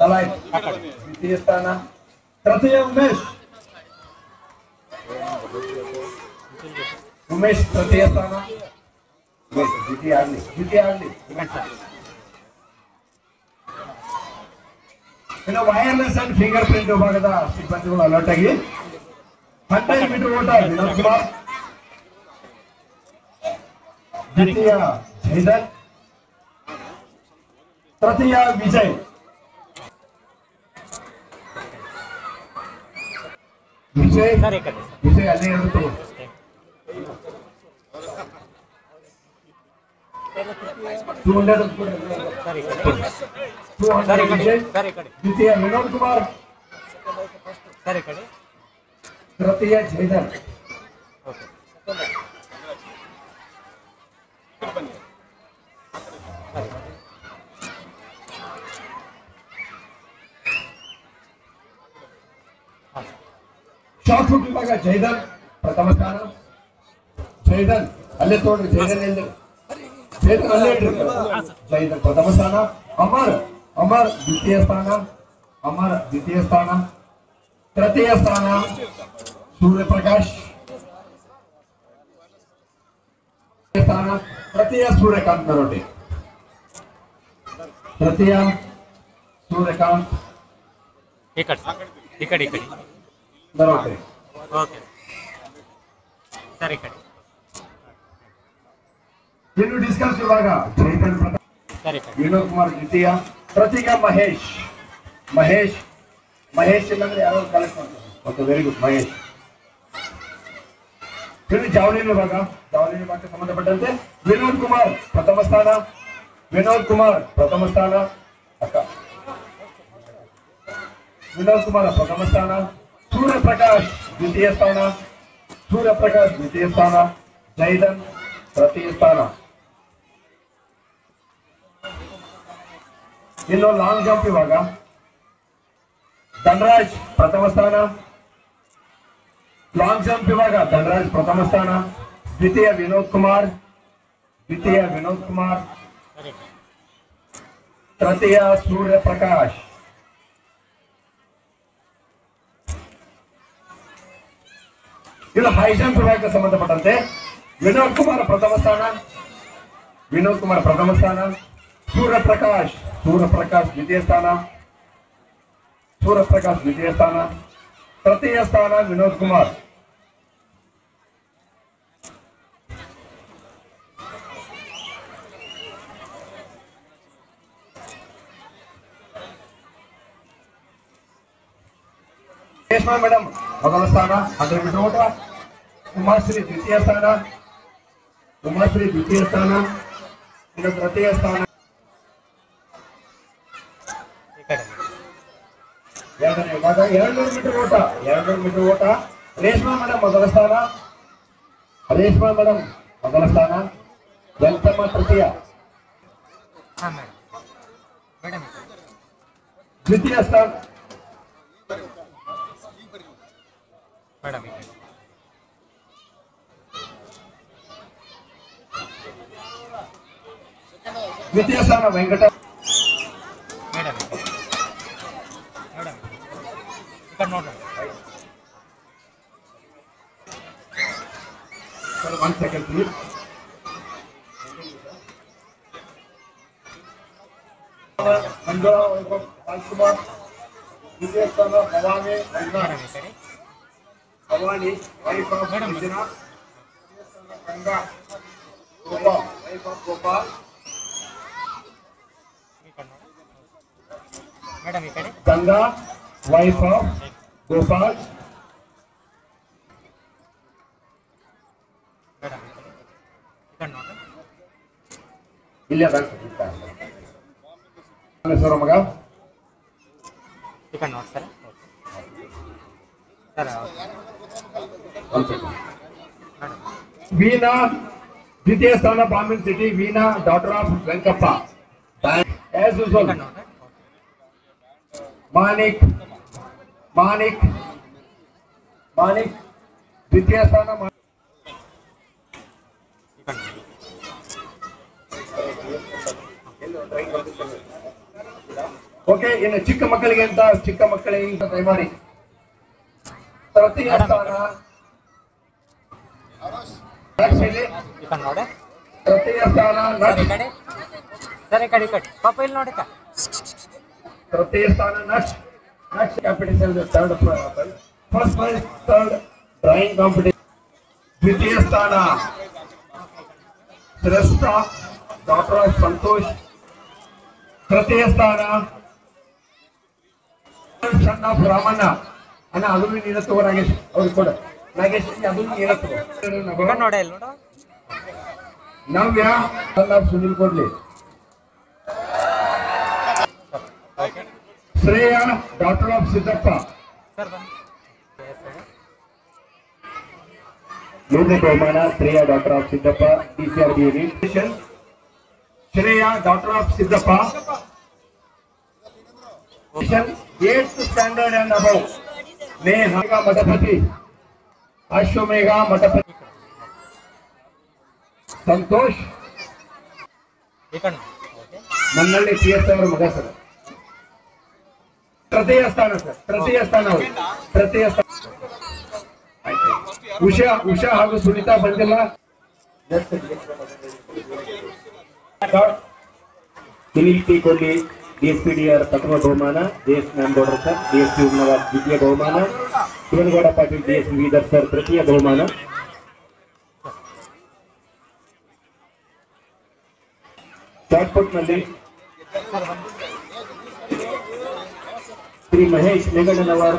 ದಲಾಯ್ ದ್ವಿತೀಯ ಸ್ಥಾನ. ತೃತೀಯ ಉಮೇಶ್ ತೃತೀಯ ಸ್ಥಾನ. ದ್ವಿತೀಯ ಆಗಲಿ. ಇನ್ನು ವೈರ್ಲೆಸ್ ಅಂಡ್ ಫಿಂಗರ್ ಪ್ರಿಂಟ್ ವಿಭಾಗದ ಸಿಬ್ಬಂದಿಗಳು ಅಲರ್ಟ್ ಆಗಿ. 100 ಮೀಟರ್ ಓಟ ವಿನೋದ್ ಕುಮಾರ್ ದ್ವಿತೀಯ. ಜೈದರ್ ತೃತೀಯ. ವಿಜಯ್ ಅಲ್ಲೇ ಇರುತ್ತೆ. 200 ದ್ವಿತೀಯ. ವಿನೋದ್ ಕುಮಾರ್ ತೃತೀಯ. ಜೈದರ್ ಶಾರ್ಟ್ ಪುಟ್ ವಿಭಾಗ ಜೈದನ್ ಪ್ರಥಮ ಸ್ಥಾನ. ಜೈದನ್ ಅಲ್ಲೇ ತೋಡ್ರಿ, ಜೈದನ್ ಎಲ್ಲಿ? ಜೈದನ್ ಅಲ್ಲೇ ಇಡ್ರಿ. ಜೈದನ್ ಪ್ರಥಮ ಸ್ಥಾನ. ಅಮರ್ ಅಮರ್ ದ್ವಿತೀಯ ಸ್ಥಾನ. ಅಮರ್ ದ್ವಿತೀಯ ಸ್ಥಾನ. ತೃತೀಯ ಸ್ಥಾನ ಸೂರ್ಯಪ್ರಕಾಶ್. ಸ್ಥಾನ ತೃತೀಯ ಸೂರ್ಯಕಾಂತ್ ನರೋಟೆ. ತೃತೀಯ ಸೂರ್ಯಕಾಂತ್ ನರೋಟೆ. ಇನ್ನು ಡಿಸ್ಕಸ್ ವಿಭಾಗ ಜೈದನ್ ಪ್ರಥಮ, ವಿನೋದ್ ಕುಮಾರ್ ದ್ವಿತೀಯ. ತೃತೀಯ ಮಹೇಶ್. ಮಹೇಶ್ ಮಹೇಶ್ ಇಲ್ಲಾಂದ್ರೆ ಯಾರೋ ಕಲೆಕ್ಟ್ ಮಾಡ್ತಾರೆ. Okay, very good Mahesh. ಇನ್ನು ಜಾವಲಿನ್ ವಿಭಾಗ, ಜಾವಲಿನ್ ವಿಭಾಗಕ್ಕೆ ಸಂಬಂಧಪಟ್ಟಂತೆ ವಿನೋದ್ ಕುಮಾರ್ ಪ್ರಥಮ ಸ್ಥಾನ. ವಿನೋದ್ ಕುಮಾರ್ ಪ್ರಥಮ ಸ್ಥಾನ. ಅಕ್ಕ ವಿನೋದ್ ಕುಮಾರ್ ಪ್ರಥಮ ಸ್ಥಾನ. ಸೂರ್ಯಪ್ರಕಾಶ್ ದ್ವಿತೀಯ ಸ್ಥಾನ. ಸೂರ್ಯಪ್ರಕಾಶ್ ದ್ವಿತೀಯ ಸ್ಥಾನ. ಜೈದನ್ ತೃತೀಯ ಸ್ಥಾನ. ಇನ್ನು ಲಾಂಗ್ ಜಂಪ್ ವಿಭಾಗ ಧನರಾಜ್ ಪ್ರಥಮ ಸ್ಥಾನ. ಲಾಂಗ್ ಜಂಪ್ ವಿಭಾಗ ಧನರಾಜ್ ಪ್ರಥಮ ಸ್ಥಾನ. ದ್ವಿತೀಯ ವಿನೋದ್ ಕುಮಾರ್. ದ್ವಿತೀಯ ವಿನೋದ್ ಕುಮಾರ್. ತೃತೀಯ ಸೂರ್ಯಪ್ರಕಾಶ್. ಇನ್ನು ಹೈ ಜಂಪ್ ವಿಭಾಗಕ್ಕೆ ಸಂಬಂಧಪಟ್ಟಂತೆ ವಿನೋದ್ ಕುಮಾರ್ ಪ್ರಥಮ ಸ್ಥಾನ. ವಿನೋದ್ ಕುಮಾರ್ ಪ್ರಥಮ ಸ್ಥಾನ. ಸೂರ್ಯಪ್ರಕಾಶ್ ದ್ವಿತೀಯ ಸ್ಥಾನ. ಸೂರ್ಯಪ್ರಕಾಶ್ ದ್ವಿತೀಯ ಸ್ಥಾನ. ತೃತೀಯ ಸ್ಥಾನ ವಿನೋದ್ ಕುಮಾರ್. ರೇಷ್ಮಾ ಮೇಡಮ್ ಮೊದಲ ಸ್ಥಾನ 100 ಮೀಟರ್ ಓಟ. ಉಮಾಶ್ರೀ ದ್ವಿತೀಯ ಸ್ಥಾನ. ಉಮಾಶ್ರೀ ದ್ವಿತೀಯ ಸ್ಥಾನ. ಇನ್ನು ತೃತೀಯ ಸ್ಥಾನ 200 ಮೀಟರ್ ಓಟ. 200 ಮೀಟರ್ ಓಟ. ರೇಷ್ಮಾ ಮೇಡಮ್ ಮೊದಲ ಸ್ಥಾನ. ರೇಷ್ಮಾ ಮೇಡಮ್ ಮೊದಲ ಸ್ಥಾನ. ವೆಂಕಮ್ಮ ತೃತೀಯ. ದ್ವಿತೀಯ ಸ್ಥಾನ ದ್ವಿತೀಯ ಸ್ಥಾನ Venkata. One second, please. Manjula Vaibhav Rajkumar. ದ್ವಿತೀಯ ಸ್ಥಾನ ಭವಾನಿ ಭವಾನಿ ವೈಭವ್ ಮಂಜುನಾಥ್. ಗಂಗಾ ಗೋಪಾಲ್ ವೈಭವ್ ಗೋಪಾಲ್. ಗಂಗಾ ವೈಭವ್ ಗೋಪಾಲ್. ಇಲ್ಲ ಮಗ ವೀಣಾ ದ್ವಿತೀಯ ಸ್ಥಾನ ಬಾಂಬಿನ್ ಸಿಟಿ. Veena daughter of Venkappa. As usual Manik Manik Manik ದ್ವಿತೀಯ ಸ್ಥಾನ. ಓಕೆ, ಇನ್ನು ಚಿಕ್ಕ ಮಕ್ಕಳಿಗೆ ಅಂತ ಚಿಕ್ಕ ಮಕ್ಕಳಿಗೆ ದಯಮಾಡಿ ತೃತೀಯ ಸ್ಥಾನ. ತೃತೀಯ ಸ್ಥಾನ ತೃತೀಯ ಸ್ಥಾನ nut. Next competition third first prize third drawing competition. ದ್ವಿತೀಯ ಸ್ಥಾನ ಶ್ರೇಷ್ಠ ಡಾಕ್ಟರ್ ಆಫ್ ಸಂತೋಷ್. ತೃತೀಯ ಸ್ಥಾನ ಸಣ್ಣ ರಾಮಣ್ಣ. ಅಣ್ಣ ಅದು ನೀನ ತಗೋ ನಾಗೇಶ್, ಅವ್ರಿಗೆ ಕೊಡ ನಾಗೇಶ್. ಅದು ನೀನ ತಗೋ. ನವ್ಯ ಸುನಿಲ್ ಕೊಡ್ಲಿ. Shreya doctor of Siddappa. ಮೂರನೇ ಬಹುಮಾನ Shreya doctor of Siddappa DCRB unit. Shreya doctor of Siddappa 8th standard and above. Neha Mathapati, Ashwamegha Mathapati, Santosh Mannalli PS ಅವರ ಮಗ ಸರ್. ತೃತೀಯ ಸ್ಥಾನ ಸರ್, ತೃತೀಯ ಸ್ಥಾನ ಅವರು, ತೃತೀಯ ಸ್ಥಾನ. ಉಷಾ ಹಾಗೂ ಸುನೀತಾ ಬಂದಿಲ್ಲ. ಸುನೀಲ್ P. ಕೊಡ್ಲಿ DSPDR ಪ್ರಥಮ ಬಹುಮಾನ, JS ನ್ಯಾಮಗೌಡರ ಸರ್. DSP ಉನ್ನವಾದ ದ್ವಿತೀಯ ಬಹುಮಾನ, ಶಿವನಗೌಡ ಪಾಟೀಲ್ DSP ಬೀದರ್ ಸರ್ ತೃತೀಯ ಬಹುಮಾನ. ಶಾಟ್ಪುಟ್ ನಲ್ಲಿ Shri Mahesh Meghannavar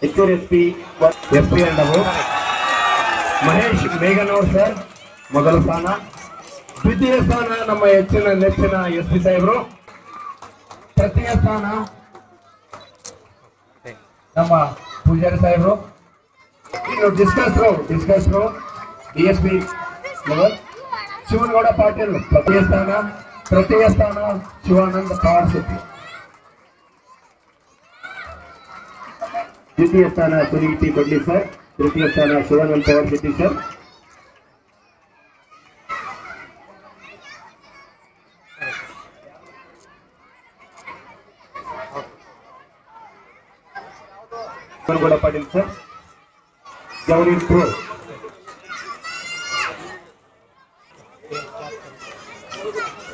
HRSP and above. Mahesh Meghanavar sir ಮೊದಲ ಸ್ಥಾನ. ದ್ವಿತೀಯ ಸ್ಥಾನ ನಮ್ಮ ನೆಚ್ಚಿನ SP ಸಾಹೇಬರು. ತೃತೀಯ ಸ್ಥಾನ ನಮ್ಮ ಪೂಜಾರಿ ಸಾಹೇಬರು. ಇನ್ನು ಡಿಸ್ಕಸ್ ರೋ DSP ಶಿವನಗೌಡ ಪಾಟೀಲ್ ತೃತೀಯ ಸ್ಥಾನ. ತೃತೀಯ ಸ್ಥಾನ ಶಿವಾನಂದ ಪವಾರ್ ಶೆಟ್ಟಿ. ದ್ವಿತೀಯ ಸ್ಥಾನ ಸುನೀಲ್ P. ಕೊಡ್ಲಿ ಸರ್. ತೃತೀಯ ಸ್ಥಾನ Shivananda Pawar Shetty sir. Shivanagouda Patil sir. Javelin throw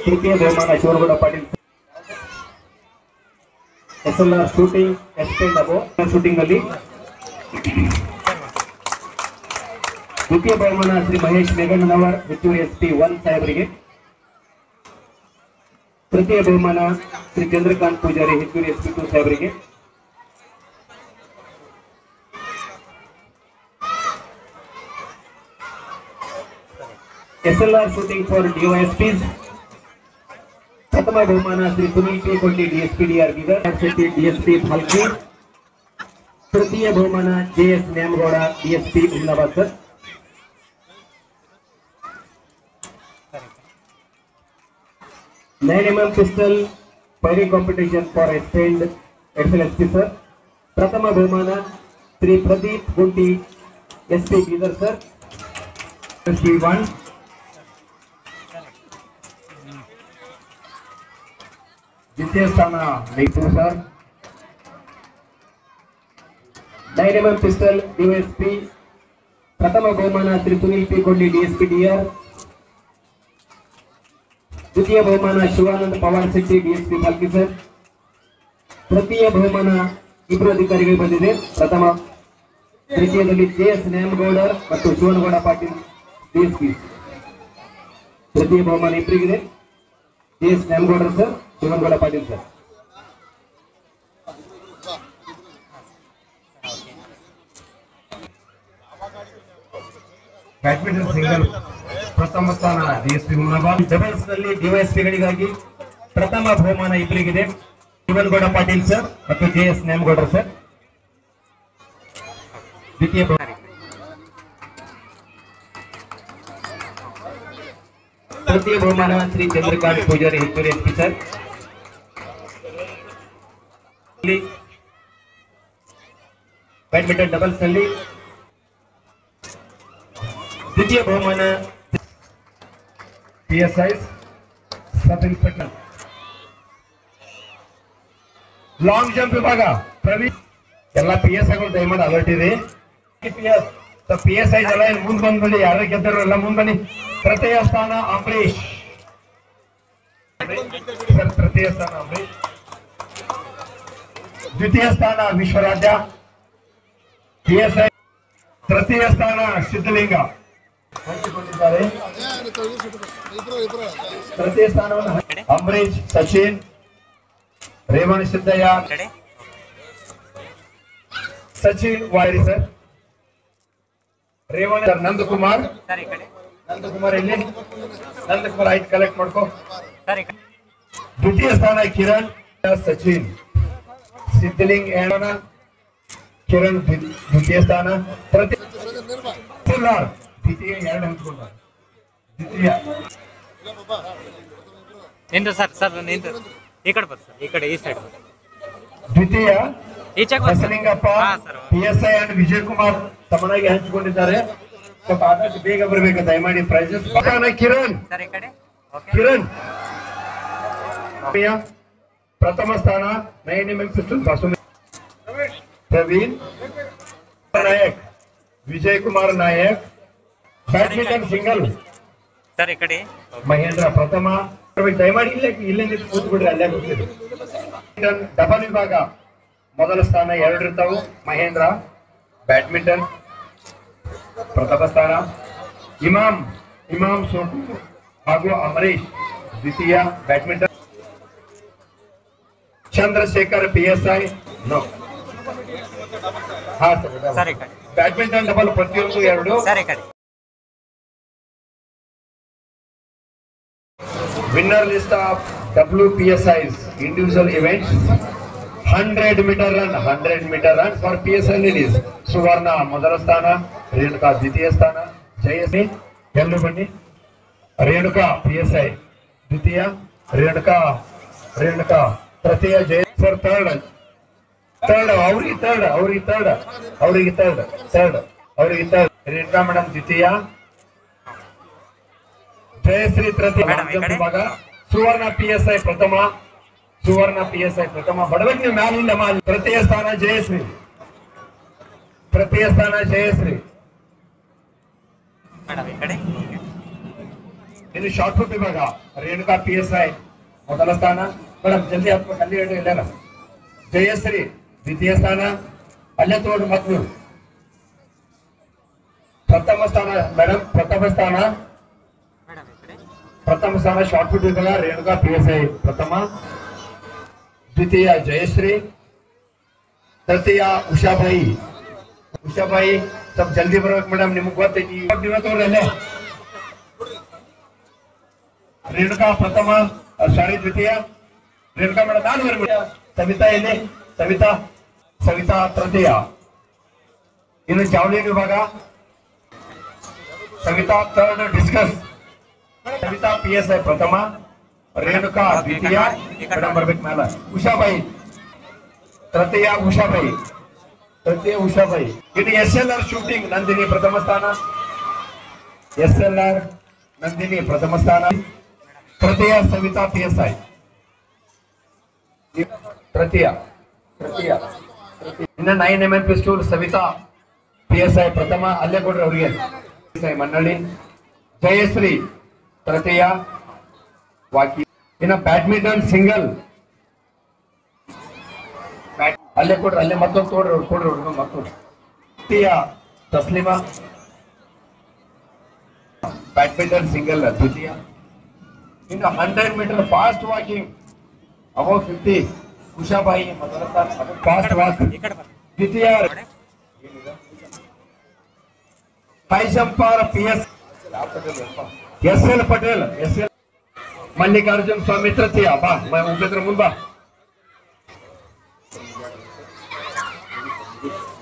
ತೃತೀಯ ಬಹುಮಾನ Shivanagouda Patil. SLR shooting extend above shooting ಅಲ್ಲಿ ದ್ವಿತೀಯ ಬಹುಮಾನ ಶ್ರೀ ಮಹೇಶ್ ಮೇಘಣ್ಣನವರ್ HRSP 1 ಸಾಹೇಬರಿಗೆ. ತೃತೀಯ ಬಹುಮಾನ ಶ್ರೀ ಚಂದ್ರಕಾಂತ್ ಪೂಜಾರಿ HRSP 2 ಸಾಹೇಬರಿಗೆ. SLR ಶೂಟಿಂಗ್ ಫಾರ್ DYSPs ಪ್ರಥಮ ಬಹುಮಾನ ಶ್ರೀ ಸುನೀಲ್ P. ಕೊಡ್ಲಿ DSPDR ಬೀದರ್ ಶೆಟ್ಟಿ DSP ಫಲ್ಕಿ. ತೃತೀಯ ಬಹುಮಾನ JS ನ್ಯಾಮಗೌಡ DSP ಉನ್ನವಾದ sir. Nine pistol firing competition for extend SLSP sir. ಪ್ರಥಮ ಬಹುಮಾನ Shri Pradeep Gunti SP Bidar sir SP 1. ದ್ವಿತೀಯ ಸ್ಥಾನ Mysuru sir. 9mm pistol DYSP ಪ್ರಥಮ ಬಹುಮಾನ ಶ್ರೀ ಸುನೀಲ್ P. ಕೊಡ್ಲಿ DSPDR. ದ್ವಿತೀಯ ಬಹುಮಾನ ಶಿವಾನಂದ ಪವಾರ್ ಶೆಟ್ಟಿ DSP ಫಲ್ಕಿ ಸರ್. ತೃತೀಯ ಬಹುಮಾನ ಇಬ್ಬರು ಅಧಿಕಾರಿಗಳು ಬಂದಿದೆ. ಪ್ರಥಮ ತೃತೀಯದಲ್ಲಿ JS ನ್ಯಾಮಗೌಡರ್ ಮತ್ತು ಶಿವನಗೌಡ ಪಾಟೀಲ್ DSP. ತೃತೀಯ ಬಹುಮಾನ ಇಬ್ಬರಿಗಿದೆ, JS Nyamagoudar sir, Shivanagouda Patil sir. Badminton single ಪ್ರಥಮ ಸ್ಥಾನ DSP ಹುಮ್ನಾಬಾದ್. ಡಬಲ್ಸ್ ನಲ್ಲಿ DYSPಗಳಿಗಾಗಿ ಪ್ರಥಮ ಬಹುಮಾನ ಇಬ್ಬರಿಗಿದೆ, ಶಿವನಗೌಡ ಪಾಟೀಲ್ ಸರ್ ಮತ್ತು JS ನ್ಯಾಮಗೌಡರ್ ಸರ್. ದ್ವಿತೀಯ ತೃತೀಯ ಬಹುಮಾನ Shri Chandrakant Pujari HRSP sir. Badminton doubles ನಲ್ಲಿ ದ್ವಿತೀಯ ಬಹುಮಾನ PSI sub inspector. Long jump ವಿಭಾಗ ಪ್ರವೀಣ್. ಎಲ್ಲ PSIಗಳು ದಯಮಾಡಿ ಅಲರ್ಟ್ ಇದೆ. PSI ಎಲ್ಲ ಮುಂದೆ ಬಂದ್ಬಿಡಿ, ಯಾರು ಗೆದ್ದರು ಎಲ್ಲ ಮುಂದೆ ಬನ್ನಿ. ತೃತೀಯ ಸ್ಥಾನ ಅಂಬರೀಶ್ ಸರ್, ತೃತೀಯ ಸ್ಥಾನ ಅಂಬರೀಶ್. ದ್ವಿತೀಯ ಸ್ಥಾನ ವಿಶ್ವರಾಜ್ಯ PSI. ತೃತೀಯ ಸ್ಥಾನ ಸಿದ್ಧಲಿಂಗ ಹಂಚಿಕೊಂಡಿದ್ದಾರೆ. ತೃತೀಯ ಸ್ಥಾನವನ್ನು ಅಂಬರೀಶ್, ಸಚಿನ್, ರೇವಣ ಸಿದ್ದಯ್ಯ, ಸಚಿನ್ ವಾಯರಿ ಸರ್, ರೇವಣ ಸರ್, ನಂದಕುಮಾರ್ ಇಲ್ಲಿ, ನಂದಕುಮಾರ್ ಆಯ್ತು ಕಲೆಕ್ಟ್ ಮಾಡ್ಕೋ. ದ್ವಿತೀಯ ಸ್ಥಾನ ಕಿರಣ್, ಸಚಿನ್, ಸಿದ್ಧಲಿಂಗ್, ಕಿರಣ್ ದ್ವಿತೀಯ ಸ್ಥಾನ, ದ್ವಿತೀಯ 2 ಹಂಚ್ಕೊಂಡ ದ್ವಿತೀಯ ಸರ್ ಈ ಕಡೆ ಬರ್ತಾರೆ, ಈ ಕಡೆ ಈ ಸೈಡ್ ದ್ವಿತೀಯ ಬಸಲಿಂಗಪ್ಪ PSI ಅಂಡ್ ವಿಜಯ್ ಕುಮಾರ್ ಸಮನಾಗಿ ಹಂಚಿಕೊಂಡಿದ್ದಾರೆ. ಸ್ವಲ್ಪ ಆದಷ್ಟು ಬೇಗ ಬರಬೇಕು ದಯಮಾಡಿ. ಪ್ರೈಸಸ್ ಕಿರಣ್ ಪ್ರಥಮ ಸ್ಥಾನ 9mm pistol Praveen Nayak, Vijay Kumar Nayak. Badminton single Mahendra ಪ್ರಥಮ. ದಯಮಾಡಿ ಇಲ್ಲೇ ಕೂತ್ಬಿಡ್ರಿ, ಅಲ್ಲೇ ಕೂತಿರಿ. ಡಬಲ್ ವಿಭಾಗ ಮೊದಲ ಸ್ಥಾನ 2 ಇರ್ತಾವು. ಮಹೇಂದ್ರ ಬ್ಯಾಡ್ಮಿಂಟನ್ ಪ್ರಥಮ ಸ್ಥಾನ. ಇಮಾಮ್ ಸೋಟು ಹಾಗೂ ಅಮರೀಶ್ ದ್ವಿತೀಯ badminton. Chandrashekhar PSI no. Badminton double ಪ್ರತಿಯೊಂದು 2. Winner list of WPSI's individual events. 100 meter run for PSI ladies. Suvarna ಮೊದಲ ಸ್ಥಾನ, ರೇಣುಕಾ ದ್ವಿತೀಯ ಸ್ಥಾನ. ಜಯಶ್ರೀ ಎಲ್ಲರೂ ಬನ್ನಿ. ರೇಣುಕಾ PSI ದ್ವಿತೀಯ, ರೇಣುಕಾ ತೃತೀಯ, ಜಯೇಶ್ವರ್ ಥರ್ಡ್. ಅವರಿಗೆ ಥರ್ಡ್. ರೇಣುಕಾ ಮೇಡಮ್ ದ್ವಿತೀಯ, ಜಯಶ್ರೀ ತೃತೀಯ. ವಿಭಾಗ ಸುವರ್ಣ PSI ಪ್ರಥಮ. ಬಡವಕ್ಕೆ ನೀವು ಮ್ಯಾಲಿಂದ ತೃತೀಯ ಸ್ಥಾನ ಜಯಶ್ರೀ. ಇನ್ನು ಶಾರ್ಟ್ ಪುಟ್ ವಿಭಾಗ ರೇಣುಕಾ PSI ಮೊದಲ ಸ್ಥಾನ. ಮೇಡಮ್ ಜಲ್ದಿ ಹಾಕ್ಬೇಕು, ಅಲ್ಲಿ ಹೇಳಿ ಎಲ್ಲಾರ. ಜಯಶ್ರೀ ದ್ವಿತೀಯ ಸ್ಥಾನ, ಅಲ್ಲೇ ತಗೊಂಡು ಮಕ್ಕಳು. ಪ್ರಥಮ ಸ್ಥಾನ ಮೇಡಮ್, ಪ್ರಥಮ ಸ್ಥಾನ ಶಾರ್ಟ್ ಪುಟ್ ವಿಭಾಗ ರೇಣುಕಾ PSI ಪ್ರಥಮ. ದ್ವಿತೀಯ ಜಯಶ್ರೀ, ತೃತೀಯ ಉಷಾಬಾಯಿ. ಸ್ವಲ್ಪ ಜಲ್ದಿ ಬರ್ಬೇಕು ಮೇಡಮ್, ನಿಮ್ಗೆ ಗೊತ್ತೈತಿ. ಅಲ್ಲೇ ರೇಣುಕಾ ಪ್ರಥಮ, ಸಾರಿ ದ್ವಿತೀಯ. ರೇಣುಕಾ ಮೇಡಮ್ ನಾನು ಬರ್ಬಿಡ. ಸವಿತಾ ಇಲ್ಲಿ, ಸವಿತಾ ತೃತೀಯ. ಇನ್ನು ಜಾವ್ಲಿನ್ ವಿಭಾಗ Savita third discus. Savita PSI ಪ್ರಥಮ, ರೇಣುಕಾ ದ್ವಿತೀಯ. ಮೇಡಮ್ ಬರ್ಬೇಕು ಮೇಲೆ. ಉಷಾಬಾಯಿ ತೃತೀಯ, ಇನ್ನು SLR ಶೂಟಿಂಗ್ ನಂದಿನಿ ಪ್ರಥಮ ಸ್ಥಾನ. ತೃತೀಯ ಸವಿತಾ PSI. ತೃತೀಯ. ಇನ್ನು 9mm ಪಿಸ್ತೂಲ್ ಸವಿತಾ PSI ಪ್ರಥಮ, ಅಲ್ಲೇ ಕೊಡ್ರಿ ಅವ್ರಿಗೆ. ಮನ್ನಳ್ಳಿ. ಜಯಶ್ರೀ ತೃತೀಯ ವಾಕಿ. ಇನ್ನು ಬ್ಯಾಡ್ಮಿಂಟನ್ ಸಿಂಗಲ್ ಅಲ್ಲೇ ಕೊಡ್ರಿ, ಅಲ್ಲೇ ಮತ್ತೊಂದು ಕೊಡ್ರಿ ಮತ್ತೊಂದು. ತೃತೀಯ ತಸ್ಲಿಮಾ ಬ್ಯಾಡ್ಮಿಂಟನ್ ಸಿಂಗಲ್ ದ್ವಿತೀಯ. ಇನ್ನು 100 metre fast walking above 50 Ushabai ಮೊದಲ ಸ್ಥಾನ. ಫಾಸ್ಟ್ ವಾಕ್ ದ್ವಿತೀಯ. High jumper SL Patel Mallikarjun Swami ತೃತೀಯ. ಬಾ ಉಪೇಂದ್ರ ಮುಂಬಾ.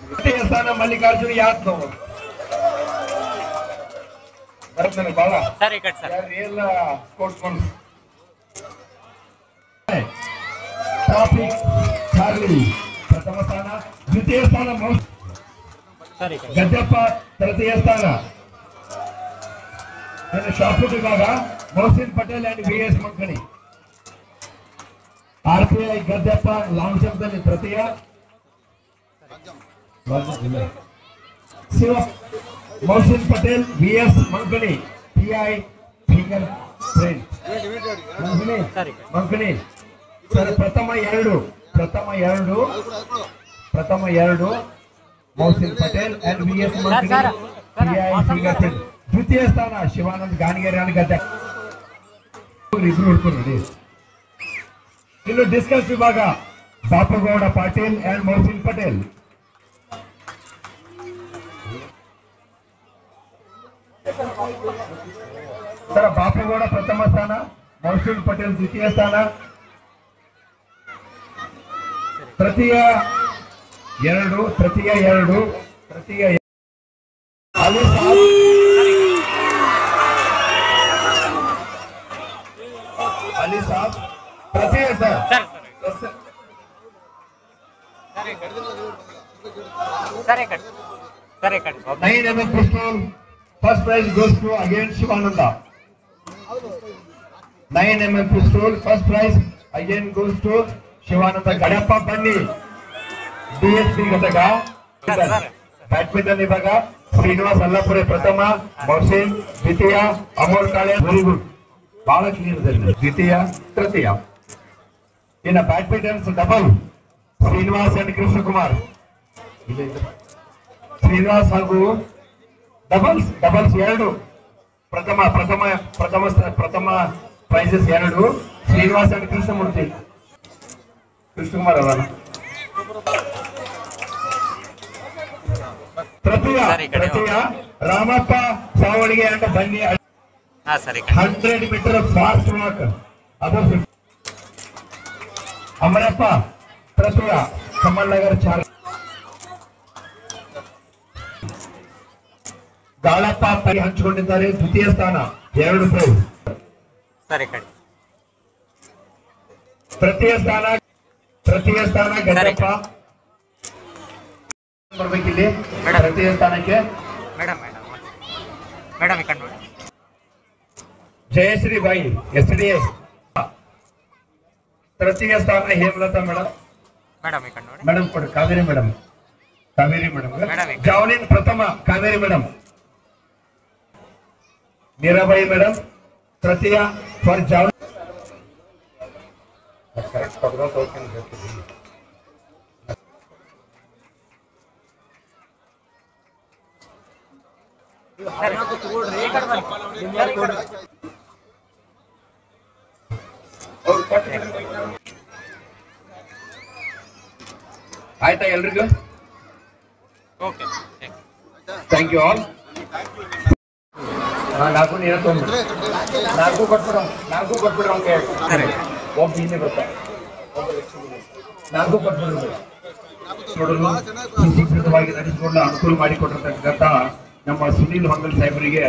ತೃತೀಯ ಸ್ಥಾನ ಮಲ್ಲಿಕಾರ್ಜುನ್ ಯಾದವ್. ಬರ್ತೇನೆ ಬಾಳ ಎಲ್ಲ ಸ್ಪೋರ್ಟ್ಸ್ಮನ್. ಟ್ರಾಫಿಕ್ ಚಾರ್ಲಿ ಪ್ರಥಮ ಸ್ಥಾನ. ದ್ವಿತೀಯ ಸ್ಥಾನ ಗದ್ದೆಪ್ಪ ತೃತೀಯ ಸ್ಥಾನ. ಇನ್ನು ಶಾರ್ಟ್ಪುಟ್ ವಿಭಾಗ Mohsin Patel and VS Mankani. RPI Gaddeppa long jump ತೃತೀಯ. Mohsin Patel VS Mankani PI finger friend. Mankani sir ಪ್ರಥಮ ಎರಡು Mohsin Patel and VS Mankani PI finger friend. ದ್ವಿತೀಯ ಸ್ಥಾನ ಶಿವಾನಂದ್ ಗಾಣಿಗೇರಿ ಗದ್ದೆ. ಇಬ್ರು ಹುಡ್ಕೊಂಡು. ಇನ್ನು ಡಿಸ್ಕಸ್ ವಿಭಾಗ ಬಾಪುಗೌಡ ಪಾಟೀಲ್ ಅಂಡ್ ಮೊಹಸಿನ್ ಪಟೇಲ್. ಸರ ಬಾಪುಗೌಡ ಪ್ರಥಮ ಸ್ಥಾನ, ಮೊಹಸಿನ್ ಪಟೇಲ್ ದ್ವಿತೀಯ ಸ್ಥಾನ. ತೃತೀಯ 2 ತೃತೀಯ 2 ತೃತೀಯ ಅಲಿ ಸಾಬ್ ಅಲಿ ಸಾಬ್ ತೃತೀಯ ಸರ್ ಸರಿ ಕಡೆ 9 mm pistol first prize goes to again Shivananda. 9 mm pistol first prize again goes to Shivananda. Gadappa Banni DSP ಘಟಕ ಬ್ಯಾಡ್ಮಿಂಟನ್ ವಿಭಾಗ ಶ್ರೀನಿವಾಸ್ ಅಲ್ಲಾಪುರೆ ಪ್ರಥಮ, ಮೌಸಿನ್ ದ್ವಿತೀಯ, ಅಮೋಲ್ ಕಾಳೆ ವೆರಿ ಗುಡ್ ಬಹಳ ಕ್ಲಿಯರ್ ಇದೆ ದ್ವಿತೀಯ ತೃತೀಯ. ಇನ್ನು badminton double Srinivas and Krishnakumar Srinivas ಹಾಗೂ ಡಬಲ್ಸ್ 2 ಪ್ರಥಮ ಪ್ರೈಸಸ್ 2 ಶ್ರೀನಿವಾಸ್ ಅಂಡ್ ಕೃಷ್ಣಕುಮಾರ್ ಅವರ ತೃತೀಯ ರಾಮಪ್ಪ ಸಾವಳಿಗೆ ಅಂಡ್ ಬನ್ನಿ 100 ಮೀಟರ್ ಫಾಸ್ಟ್ ವಾಕ್ ಅದು ಅಮರಪ್ಪ ತೃತೀಯ, ಕಮಲ್ ನಗರ್ ಚಾರ್ ಗಾಳಪ್ಪ ಹಂಚಿಕೊಂಡಿದ್ದಾರೆ ದ್ವಿತೀಯ ಸ್ಥಾನ 2 ಪ್ರೈಸ್. ತೃತೀಯ ಸ್ಥಾನ ಗಣಪ್ಪ ಬರ್ಬೇಕಿಲ್ಲಿ ತೃತೀಯ ಸ್ಥಾನಕ್ಕೆ ಜಯಶ್ರೀ ಬಾಯಿ SDA. ತೃತೀಯ ಸ್ಥಾನ ಹೇಮಲತಾ ಮೇಡಮ್ ಕೊಡಿ ಕಾವೇರಿ ಮೇಡಮ್ ಜಾವ್ಲಿನ್ ಪ್ರಥಮ ಕಾವೇರಿ ಮೇಡಮ್, ಮೀರಾಬಾಯಿ ಮೇಡಮ್ ತೃತೀಯ ಫಾರ್ ಜಾವ್ಲಿನ್. ಆಯ್ತಾ ಎಲ್ರಿಗೂ? Thank you all. ನಾಲ್ಕು ನೀರ ನಾಲ್ಕು ಕೊಟ್ಬಿಡೋ ಒಬ್ಬ ಇಲ್ಲಿ ಬರ್ತಾರೆ, ನಾಲ್ಕು ಕೊಟ್ಬಿಡೋದು ಸುಸಂಸ್ಕೃತವಾಗಿ ನಡೆಸಿಕೊಂಡು ಅನುಕೂಲ ಮಾಡಿಕೊಟ್ಟಿರ್ತಕ್ಕಂಥ ನಮ್ಮ ಸುನೀಲ್ ಹೊಂಗಲ್ ಸಾಹೇಬರಿಗೆ,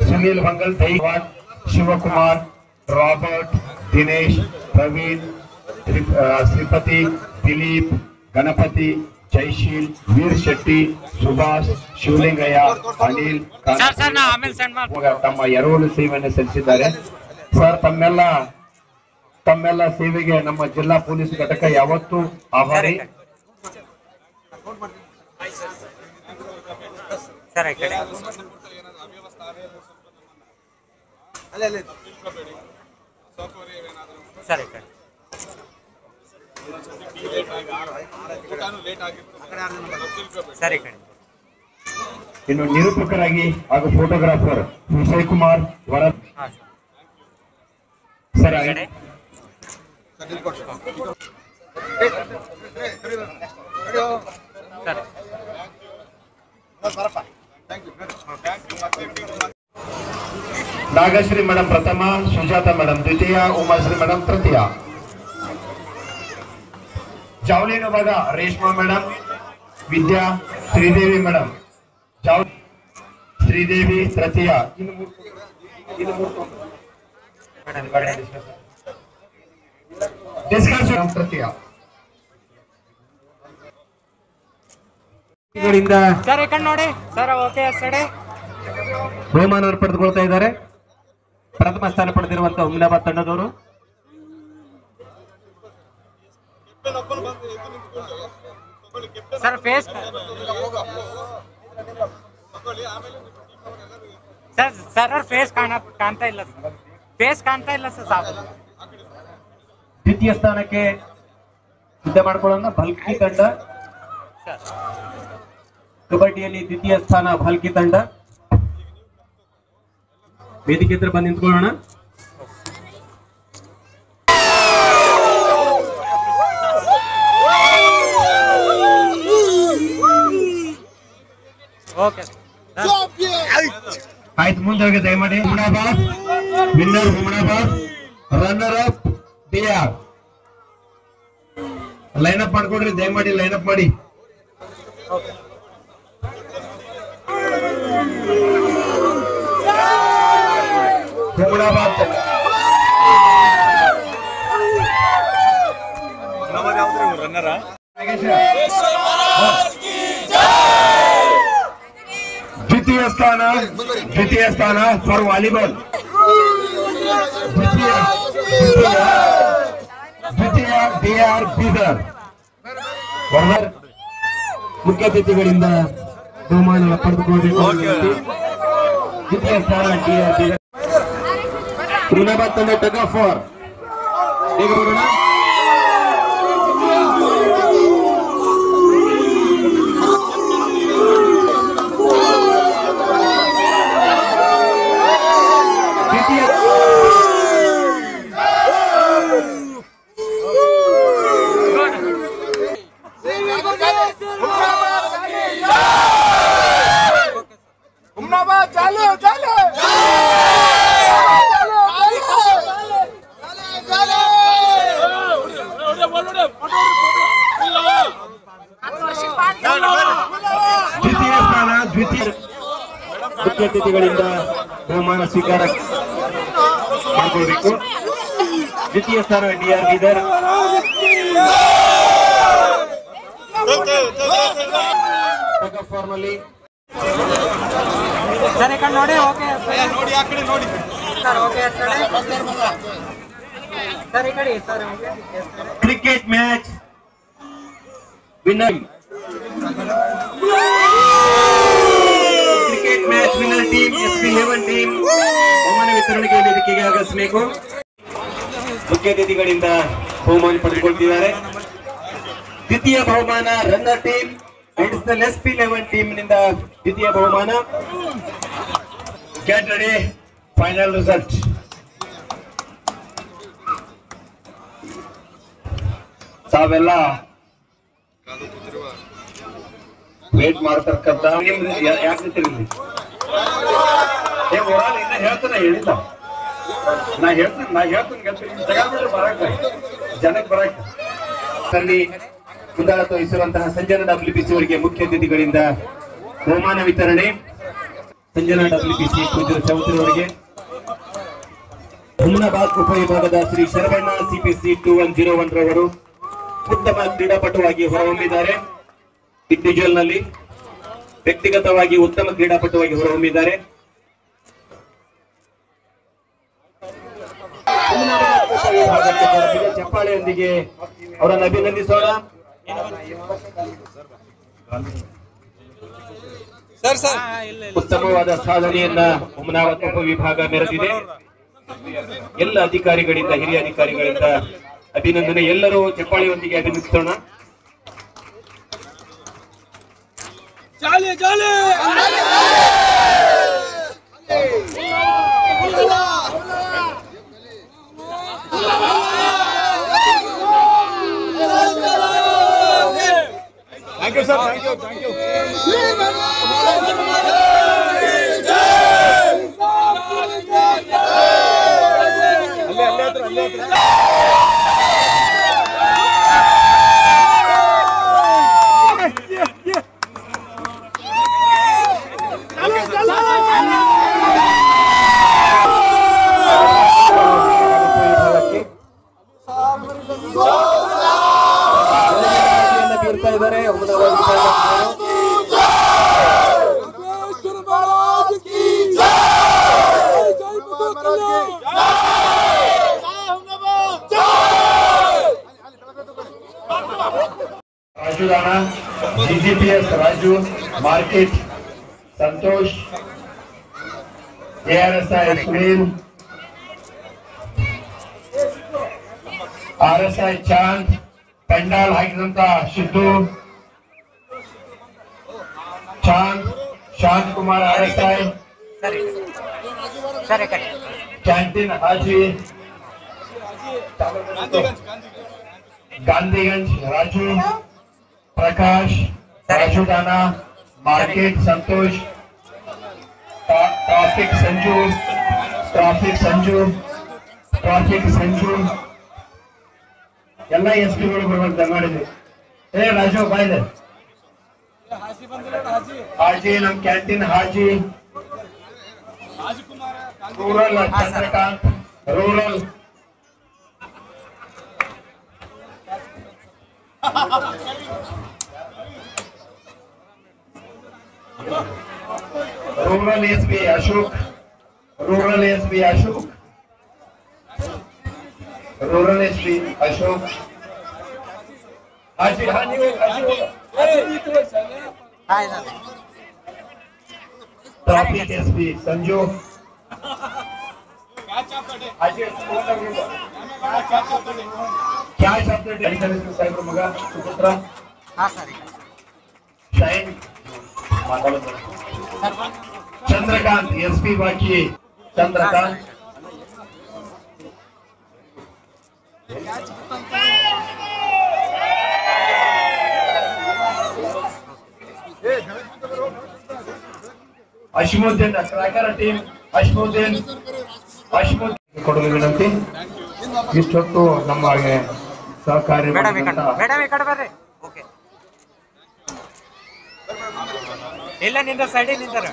ಸುನೀಲ್ ಹೊಂಗಲ್, ದೈವಾನ್, ಶಿವಕುಮಾರ್, ರಾಬರ್ಟ್, ದಿನೇಶ್, ಪ್ರವೀಣ್, ಶ್ರೀಪತಿ, ದಿಲೀಪ್, ಗಣಪತಿ, ಜೈಶೀಲ್, ವೀರ್ ಶೆಟ್ಟಿ, ಸುಭಾಷ್, ಶಿವಲಿಂಗಯ್ಯ, ಅನಿಲ್ ತಮ್ಮ ಎರವಲು ಸೇವೆಯನ್ನು ಸಲ್ಲಿಸಿದ್ದಾರೆ. ಸರ್ ತಮ್ಮೆಲ್ಲ ಸೇವೆಗೆ ನಮ್ಮ ಜಿಲ್ಲಾ ಪೊಲೀಸ್ ಘಟಕ ಯಾವತ್ತೂ ಆಭಾರಿ. ಇನ್ನು ನಿರೂಪಕರಾಗಿ ಹಾಗೂ ಫೋಟೋಗ್ರಾಫರ್ ವಿಜಯ್ ಕುಮಾರ್ ವರ ಸರ್. ನಾಗಶ್ರೀ ಮೇಡಮ್ ಪ್ರಥಮ, ಸುಜಾತ ಮೇಡಮ್ ದ್ವಿತೀಯ, ಉಮಾಶ್ರೀ ಮೇಡಮ್ ತೃತೀಯ. ಜಾವ್ಲಿನ್ ವಿಭಾಗ ರೇಷ್ಮಾ ಮೇಡಮ್, ವಿದ್ಯಾ, ಶ್ರೀದೇವಿ ಮೇಡಮ್, ಶ್ರೀದೇವಿ ತೃತೀಯ. ಡಿಸ್ಕಷನ್ ತೃತೀಯ. ಬಹುಮಾನವನ್ನು ಪಡೆದುಕೊಳ್ತಾ ಇದ್ದಾರೆ. ಪ್ರಥಮ ಸ್ಥಾನ ಪಡೆದಿರುವಂತಹ ಹುಮ್ನಾಬಾದ್ ತಂಡದವರು. ಸರ್ ಫೇಸ್ ಕಾಣ್ತಾ ಇಲ್ಲ ಸರ್. ದ್ವಿತೀಯ ಸ್ಥಾನಕ್ಕೆ ಸಿದ್ಧ ಮಾಡಿಕೊಳ್ಳೋಣ ಭಲ್ಕಿ ತಂಡ. ಕಬಡ್ಡಿಯಲ್ಲಿ ದ್ವಿತೀಯ ಸ್ಥಾನ ಭಲ್ಕಿ ತಂಡ. ವೇದಿಕೆ ಹತ್ರ ಬಂದು ನಿಂತ್ಕೊಳ್ಳೋಣ. ಆಯ್ತು, ಮುಂದೆ ಹೋಗಿ ದಯಮಾಡಿ. Humnabad winner, Humnabad runner up BR. Line up ಮಾಡ್ಕೊಡ್ರಿ ದಯಮಾಡಿ, ಲೈನ್ ಅಪ್ ಮಾಡಿ. ಹುಮನಾಬಾದ್ ದ್ವಿತೀಯ ಸ್ಥಾನ ಫಾರ್ ವಾಲಿಬಾಲ್. ದ್ವಿತೀಯ ಡಿಆರ್ ಬೀದರ್. ಮುಖ್ಯ ಅತಿಥಿಗಳಿಂದ ಬಹುಮಾನ ಪಡೆದುಕೊಳ್ಳಬೇಕು. ದ್ವಿತೀಯ ಸ್ಥಾನ ಡಿಆರ್ ಬೀದರ್. ಹುಮನಾಬಾದ್ ತಂಡ ಟಗ್ ಆಫ್ ವಾರ್. ಬೇಗ ಬರೋಣ. ಮುಖ್ಯ ಅತಿಥಿಗಳಿಂದ ಬಹುಮಾನ ಸ್ವೀಕಾರ ಮಾಡಿಕೊಳ್ಳಬೇಕು. ದ್ವಿತೀಯ ಸ್ಥಾನ ಡಿಆರ್ ಬೀದರ್. ಫಾರ್ಮಲ್ಲಿ ಸರ್ ಈ ಕಡೆ ನೋಡಿ. ಓಕೆ ನೋಡಿ, ಆ ಕಡೆ ನೋಡಿ ಸರ್. ಓಕೆ ಸರ್ ಈ ಕಡೆ sir. Cricket match winner. Cricket match winner team SP11 team ಬಹುಮಾನ ವಿತರಣೆಗೆ ವೇದಿಕೆಗೆ ಆಗಮಿಸಬೇಕು. ಮುಖ್ಯ ಅತಿಥಿಗಳಿಂದ ಬಹುಮಾನ ಪಡೆದುಕೊಳ್ತಿದ್ದಾರೆ. ದ್ವಿತೀಯ ಬಹುಮಾನ runner team additional SP11 team ನಿಂದ ದ್ವಿತೀಯ ಬಹುಮಾನ. Get ready, final result. ತಾವೆಲ್ಲ ವೇಟ್ ಮಾಡ್ತಕ್ಕಂತ ಯಾಕೆ ನಿಂತಿರಲಿ? ಓವರಾಲ್ ಇನ್ನ ಹೇಳ್ತಾನೆ ಹೇಳಿಲ್ಲ. ನಾ ಹೇಳ್ತೀನಿ ಜಗಬಿಡ್ರಿ ಬರಕ ಜನಕ್ಕೆ ಬರಕ. ಮುಂದಾಳತ್ವ ವಹಿಸಿರುವಂತಹ ಸಂಜನಾ WPC ಅವರಿಗೆ ಮುಖ್ಯ ಅತಿಥಿಗಳಿಂದ ಬಹುಮಾನ ವಿತರಣೆ. ಸಂಜನಾ WPC ಪೂಜ್ಯರ ಚೌಧರಿ ಅವರಿಗೆ. ಹುಮನಾಬಾದ್ ಉಪವಿಭಾಗದ ಶ್ರೀ ಶರವಣ್ಣ CPC 2101 ರವರು ಉತ್ತಮ ಕ್ರೀಡಾಪಟುವಾಗಿ ಹೊರಹೊಮ್ಮಿದ್ದಾರೆ. ಇಂಡಿವಿಜುವಲ್ ನಲ್ಲಿ ವ್ಯಕ್ತಿಗತವಾಗಿ ಉತ್ತಮ ಕ್ರೀಡಾಪಟುವಾಗಿ ಹೊರಹೊಮ್ಮಿದ್ದಾರೆ. ಚಪ್ಪಾಳೆಯೊಂದಿಗೆ ಅವರನ್ನು ಅಭಿನಂದಿಸೋಣ. ಉತ್ತಮವಾದ ಸಾಧನೆಯನ್ನ ಹುಮನಾಬಾದ್ ಉಪವಿಭಾಗ ಮೆರೆದಿದೆ. ಎಲ್ಲ ಅಧಿಕಾರಿಗಳಿಂದ, ಹಿರಿಯ ಅಧಿಕಾರಿಗಳಿಂದ ಅಭಿನಂದನೆ. ಎಲ್ಲರೂ ಚಪ್ಪಾಳೆಯೊಂದಿಗೆ ಅಭಿನಂದಿಸೋಣ. Thank you sir. Thank you. ಬೀರ್ತಾ ಇದ್ದಾರೆ. Raju Rana, DGPS Raju, market Santosh, ARSI Sunil, RSI Chand, pandal हाइजनता Sidhu, Chand, Shant Kumar RSI, canteen Haji, Gandhiganj Raju, Prakash, Raju Rana, market Santosh, traffic Sanju ಎಲ್ಲ SP ಗಳು ಬರಬೇಕು ಮಾಡಿದ್ವಿ. ರಾಜು ಬಾಯ್ಲೆ ಹಾಜಿ ನಮ್ canteen Haji rural Chandrakant rural rural S B Ashok rural S B Ashok rural S B Ashok Haji Haji traffic SP Sanju क्या शब्द साहेब मग सुपुत्र शाहीन चंद्रकांत एसपी बाकी चंद्रकांत ಅಶ್ಮುದ್ದೀನ್ ಕ್ರಾಕರ್ ಟೀಮ್ ಅಶ್ಮುದ್ದೀನ್ ಕೊಡಲು ವಿನಂತಿ. ಇಷ್ಟೊತ್ತು ನಮಗೆ ಸಹಕಾರಿ ಬರ್ರಿ. ಓಕೆ ಇಲ್ಲ ನಿಂದ ಸೈಡಿ ನಿಂತಾರ.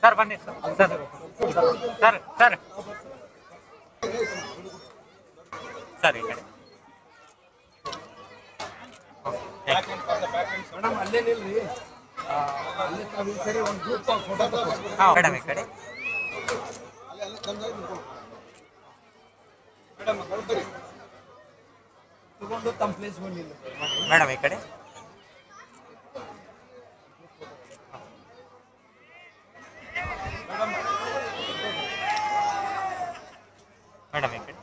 ಸರ್ ಬನ್ನಿ ಸರ್ ಸರ್ ಸರ್ ಸರ್ ಈ ಕಡೆ ಮೇಡಮ್ ಈ ಕಡೆ ಮೇಡಮ್ ಈ ಕಡೆ ಮೇಡಮ್ ಈ ಕಡೆ